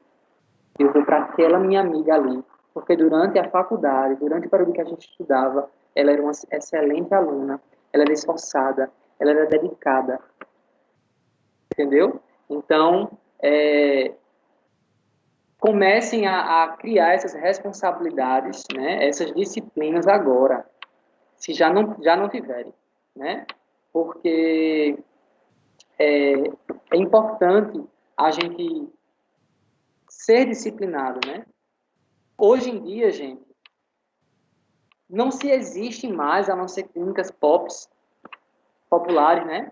Eu vou para aquela minha amiga ali. Porque durante a faculdade, durante o período que a gente estudava, ela era uma excelente aluna, ela era esforçada, ela era dedicada. Entendeu? Então, comecem a criar essas responsabilidades, né? Essas disciplinas agora, se já não tiverem, né? Porque é importante a gente ser disciplinado, né? Hoje em dia, gente, não se existe mais, a não ser clínicas populares, né?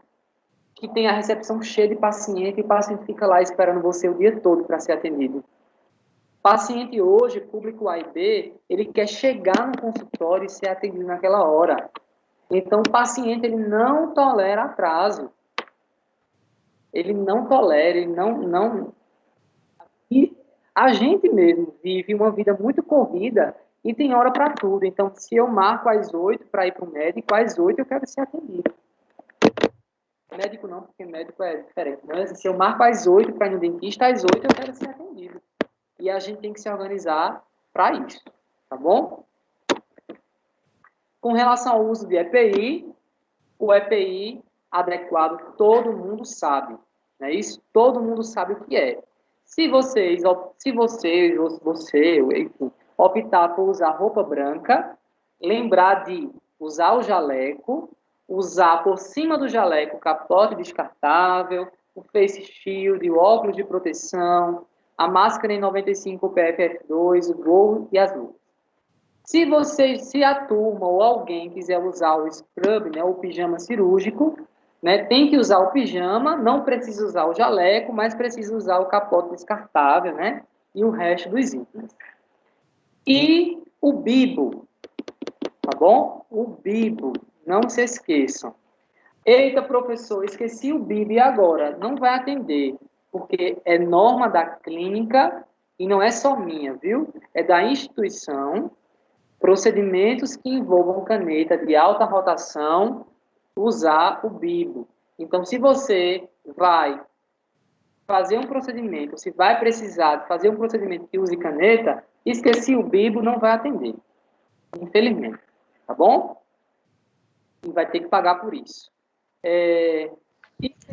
que tem a recepção cheia de paciente e o paciente fica lá esperando você o dia todo para ser atendido. Paciente hoje, público A e B, ele quer chegar no consultório e ser atendido naquela hora. Então, o paciente, ele não tolera atraso. Ele não tolera, ele não... E a gente mesmo vive uma vida muito corrida e tem hora para tudo. Então, se eu marco às 8 para ir para o médico, às 8 eu quero ser atendido. Médico não, porque médico é diferente. Mas se eu marco às 8 para ir no dentista, às 8 eu quero ser atendido. E a gente tem que se organizar para isso, tá bom? Com relação ao uso de EPI, o EPI adequado todo mundo sabe, não é isso? Todo mundo sabe o que é. Se você, enfim, optar por usar roupa branca, lembrar de usar o jaleco, usar por cima do jaleco o capote descartável, o face shield, o óculos de proteção, a máscara em 95 PFF2, o gorro e as luvas. Se a turma ou alguém quiser usar o scrub, né, o pijama cirúrgico, né, tem que usar o pijama, não precisa usar o jaleco, mas precisa usar o capote descartável, né, e o resto dos itens. E o bibo, tá bom? O bibo, não se esqueçam. Eita, professor, esqueci o bibo e agora? Não vai atender, porque é norma da clínica e não é só minha, viu? É da instituição. Procedimentos que envolvam caneta de alta rotação, usar o bibo. Então, se você vai fazer um procedimento, se vai precisar de fazer um procedimento que use caneta, esqueci o bibo, não vai atender. Infelizmente. Tá bom? E vai ter que pagar por isso.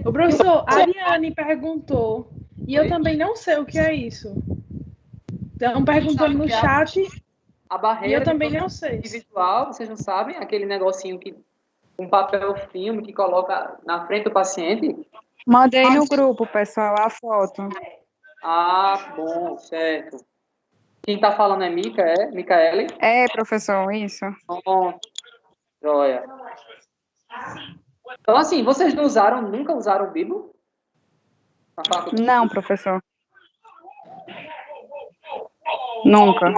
O professor, a Ariane perguntou, e eu também não sei o que é isso. Estão perguntando no chat... A barreira e eu também não sei. Individual, vocês não sabem? Aquele negocinho que um papel filme que coloca na frente do paciente? Mandei no grupo, pessoal, a foto. Ah, bom, certo. Quem está falando é Mica, é? Micaele? É, professor, isso. Bom, joia. Então, assim, vocês nunca usaram o bibo? Não, professor. Nunca.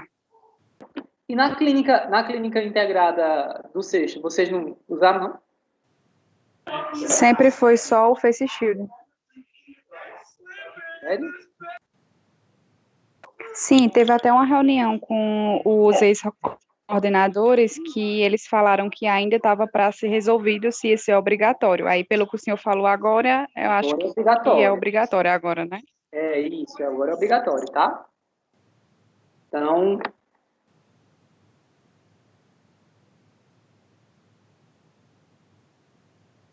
E na clínica integrada do Seixo, vocês não usaram, não? Sempre foi só o face shield. Sério? Sim, teve até uma reunião com os ex-coordenadores que eles falaram que ainda estava para ser resolvido se esse é obrigatório. Aí, pelo que o senhor falou agora, eu acho Agora que é obrigatório agora, né? É isso, agora é obrigatório, tá? Então...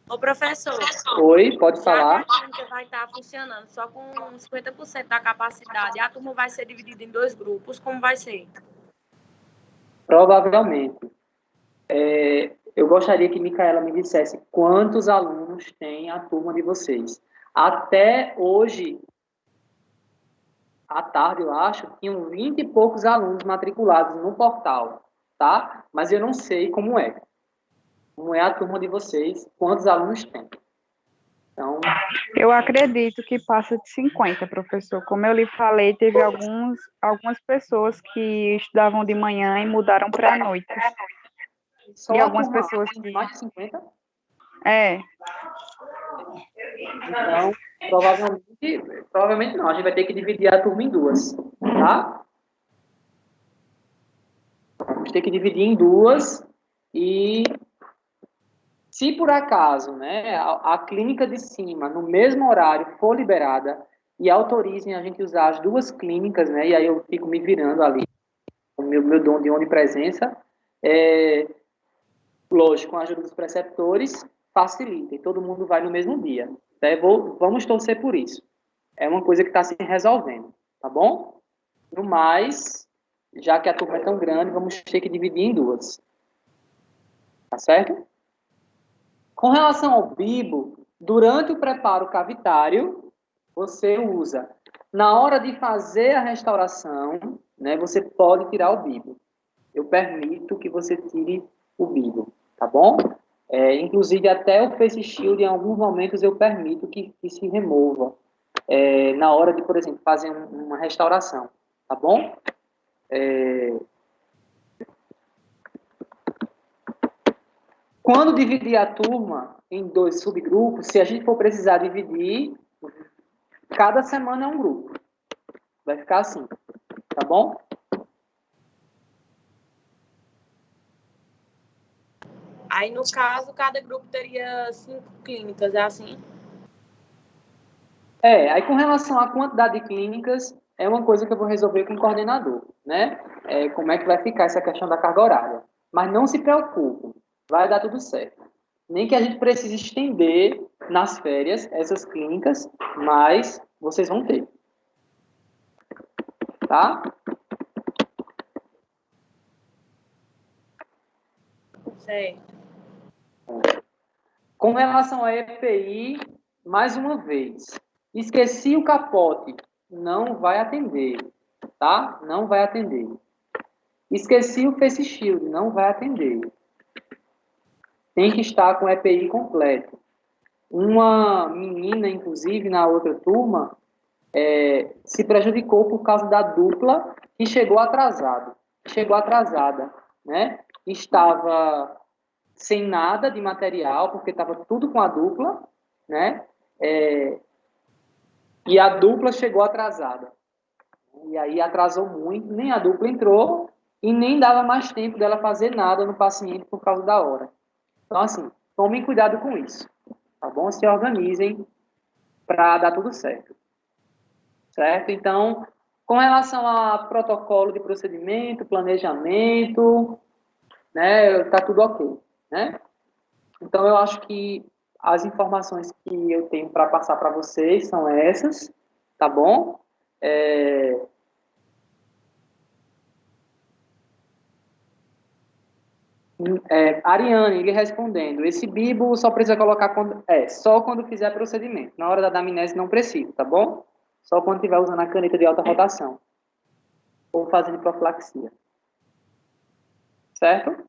Ô, professor. Oi, pode falar. A clínica vai estar funcionando só com 50% da capacidade. A turma vai ser dividida em 2 grupos. Como vai ser? Provavelmente. Eu gostaria que Micaela me dissesse quantos alunos tem a turma de vocês. Até hoje, à tarde, eu acho, tinham 20 e poucos alunos matriculados no portal, tá? Mas eu não sei como é. Como é a turma de vocês, quantos alunos tem. Então... Eu acredito que passa de 50, professor. Como eu lhe falei, teve algumas pessoas que estudavam de manhã e mudaram para a noite. Só e algumas pessoas que... Mais de 50? É. Então, provavelmente não. A gente vai ter que dividir a turma em 2, tá? Vamos ter que dividir em 2 e... Se por acaso, né, a clínica de cima, no mesmo horário, for liberada e autorizem a gente usar as 2 clínicas, né, e aí eu fico me virando ali, o meu dom de onipresença, lógico, com a ajuda dos preceptores, facilita, e todo mundo vai no mesmo dia. Vamos torcer por isso. É uma coisa que está se resolvendo, tá bom? No mais, já que a turma é tão grande, vamos ter que dividir em 2. Tá certo? Com relação ao bibo, durante o preparo cavitário, você usa. Na hora de fazer a restauração, né, você pode tirar o bibo. Eu permito que você tire o bibo, tá bom? Inclusive, até o Face Shield, em alguns momentos, eu permito que se remova na hora de, por exemplo, fazer uma restauração, tá bom? Quando dividir a turma em 2 subgrupos, se a gente for precisar dividir, cada semana é um grupo. Vai ficar assim, tá bom? Aí, no caso, cada grupo teria 5 clínicas, é assim? Aí com relação à quantidade de clínicas, é uma coisa que eu vou resolver com o coordenador, né? Como é que vai ficar essa questão da carga horária. Mas não se preocupem, vai dar tudo certo. Nem que a gente precise estender nas férias essas clínicas, mas vocês vão ter. Tá? Certo. Com relação à EPI, mais uma vez, esqueci o capote, não vai atender, tá? Não vai atender. Esqueci o Face Shield, não vai atender. Tem que estar com o EPI completo. Uma menina, inclusive, na outra turma, se prejudicou por causa da dupla que chegou atrasada, né? Estava sem nada de material, porque estava tudo com a dupla, né? E a dupla chegou atrasada. E aí atrasou muito, nem a dupla entrou e nem dava mais tempo dela fazer nada no paciente por causa da hora. Então, assim, tomem cuidado com isso, tá bom? Se organizem para dar tudo certo. Certo? Então, com relação a protocolo de procedimento, planejamento, né, tá tudo ok, né? Então, eu acho que as informações que eu tenho para passar para vocês são essas, tá bom? Ariane, ele respondendo, esse bibo só precisa colocar só quando fizer procedimento. Na hora da anamnese não precisa, tá bom? Só quando estiver usando a caneta de alta rotação. Ou fazendo profilaxia. Certo?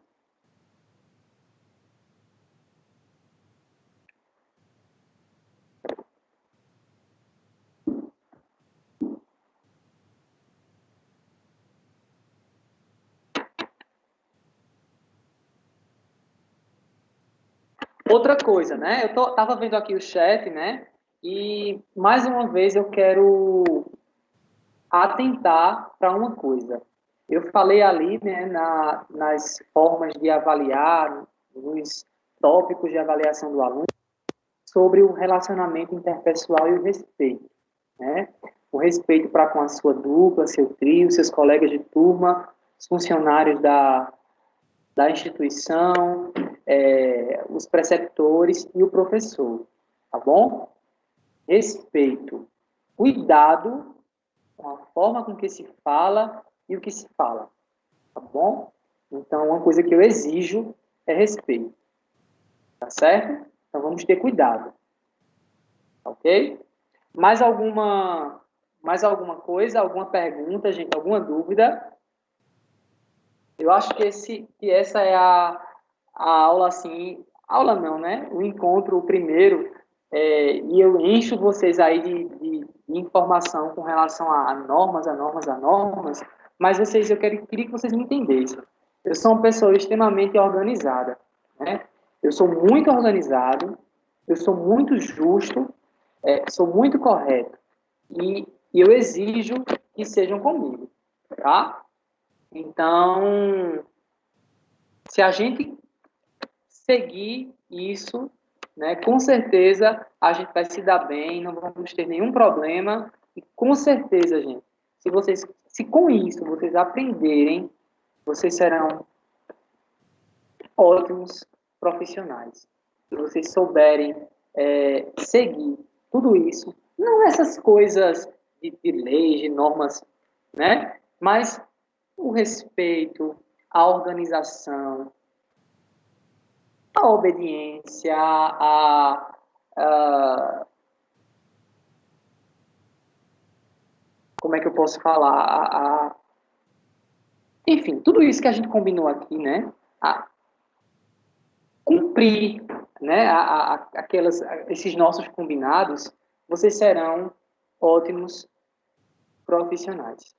Outra coisa, né? Eu tava vendo aqui o chat, né? E mais uma vez eu quero atentar para uma coisa. Eu falei ali, né, nas formas de avaliar, nos tópicos de avaliação do aluno, sobre o relacionamento interpessoal e o respeito, né? O respeito para com a sua dupla, seu trio, seus colegas de turma, os funcionários da instituição, os preceptores e o professor, tá bom? Respeito, cuidado com a forma com que se fala e o que se fala, tá bom? Então, uma coisa que eu exijo é respeito, tá certo? Então, vamos ter cuidado, ok? Mais alguma coisa, alguma pergunta, gente, alguma dúvida? Eu acho que essa é a aula, assim, aula não, né? O encontro, o primeiro, e eu encho vocês aí de informação com relação a normas, mas eu queria que vocês me entendessem. Eu sou uma pessoa extremamente organizada, né? Eu sou muito organizado, eu sou muito justo, sou muito correto, e eu exijo que sejam comigo, tá? Então, se a gente seguir isso, né, com certeza a gente vai se dar bem, não vamos ter nenhum problema, e com certeza, gente, se com isso vocês aprenderem, vocês serão ótimos profissionais. Se vocês souberem seguir tudo isso, não essas coisas de leis, de normas, né, mas o respeito, a organização, a obediência, como é que eu posso falar? Enfim, tudo isso que a gente combinou aqui, né? cumprir, né, esses nossos combinados, vocês serão ótimos profissionais.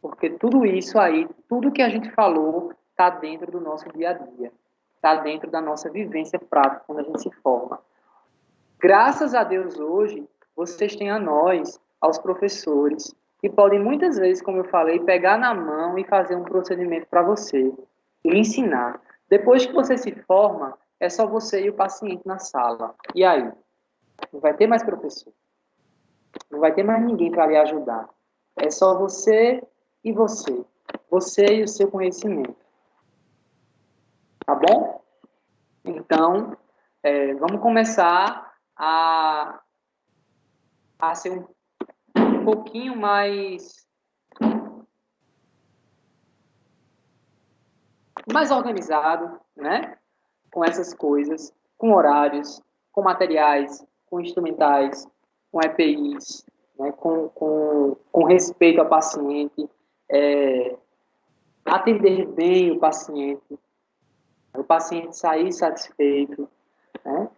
Porque tudo isso aí, tudo que a gente falou, está dentro do nosso dia a dia. Está dentro da nossa vivência prática, quando a gente se forma. Graças a Deus, hoje, vocês têm a nós, aos professores, que podem muitas vezes, como eu falei, pegar na mão e fazer um procedimento para você, e lhe ensinar. Depois que você se forma, é só você e o paciente na sala. E aí? Não vai ter mais professor. Não vai ter mais ninguém para lhe ajudar. É só você e você. Você e o seu conhecimento. Tá bom? Então, vamos começar a ser um pouquinho mais organizado, né? Com essas coisas, com horários, com materiais, com instrumentais, com EPIs, né? com respeito ao paciente, atender bem o paciente sair satisfeito, né?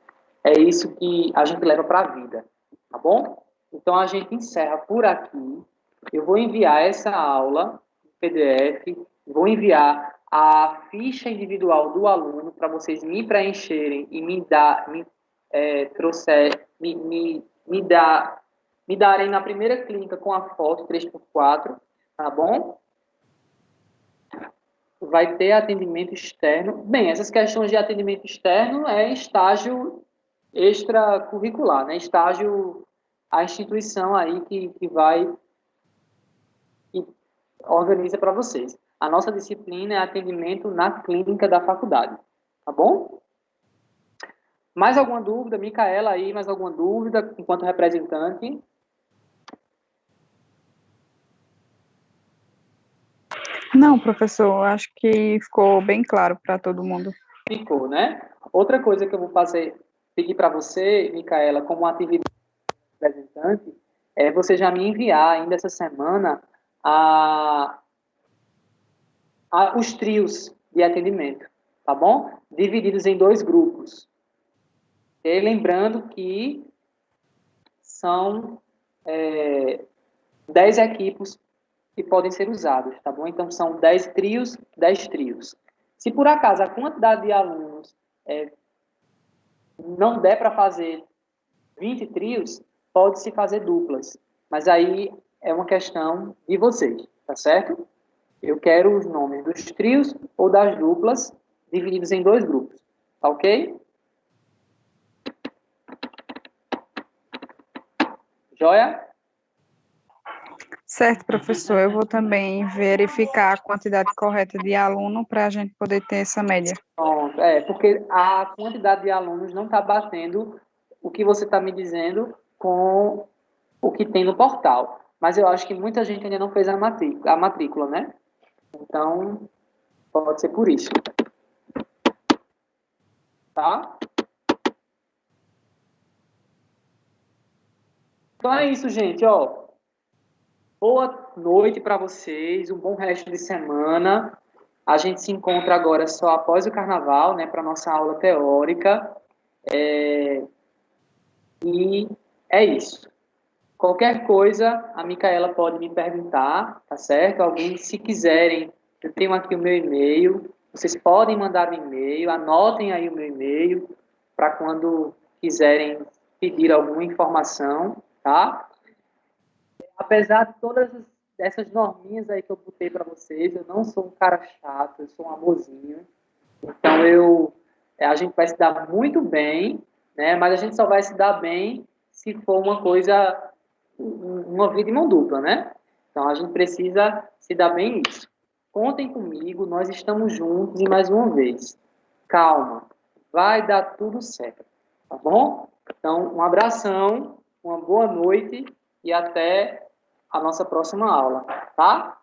É isso que a gente leva para a vida, tá bom? Então, a gente encerra por aqui. Eu vou enviar essa aula em PDF, vou enviar a ficha individual do aluno para vocês me preencherem e me darem na primeira clínica com a foto 3x4, tá bom? Vai ter atendimento externo. Bem, essas questões de atendimento externo é estágio extracurricular, né? Estágio, a instituição aí que vai e organiza para vocês. A nossa disciplina é atendimento na clínica da faculdade, tá bom? Mais alguma dúvida? Micaela aí, mais alguma dúvida enquanto representante? Não, professor, acho que ficou bem claro para todo mundo. Ficou, né? Outra coisa que eu vou pedir para você, Micaela, como atividade representante, é você já me enviar ainda essa semana os trios de atendimento, tá bom? Divididos em 2 grupos. E lembrando que são 10 equipos que podem ser usados, tá bom? Então, são 10 trios, 10 trios. Se por acaso a quantidade de alunos não der para fazer 20 trios, pode-se fazer duplas. Mas aí é uma questão de vocês, tá certo? Eu quero os nomes dos trios ou das duplas divididos em 2 grupos, tá ok? Joia? Certo, professor. Eu vou também verificar a quantidade correta de aluno para a gente poder ter essa média. Pronto, porque a quantidade de alunos não está batendo o que você está me dizendo com o que tem no portal. Mas eu acho que muita gente ainda não fez a matrícula, né? Então, pode ser por isso. Tá? Então é isso, gente. Ó, boa noite para vocês, um bom resto de semana. A gente se encontra agora só após o carnaval, né, para nossa aula teórica. E é isso. Qualquer coisa, a Micaela pode me perguntar, tá certo? Alguém, se quiserem, eu tenho aqui o meu e-mail, vocês podem mandar um e-mail, anotem aí o meu e-mail, para quando quiserem pedir alguma informação, tá? Apesar de todas essas norminhas aí que eu botei para vocês, eu não sou um cara chato, eu sou um amorzinho. Então, a gente vai se dar muito bem, né? Mas a gente só vai se dar bem se for uma vida de mão dupla, né? Então, a gente precisa se dar bem nisso. Contem comigo, nós estamos juntos e mais uma vez, calma, vai dar tudo certo, tá bom? Então, um abração, uma boa noite e até a nossa próxima aula, tá?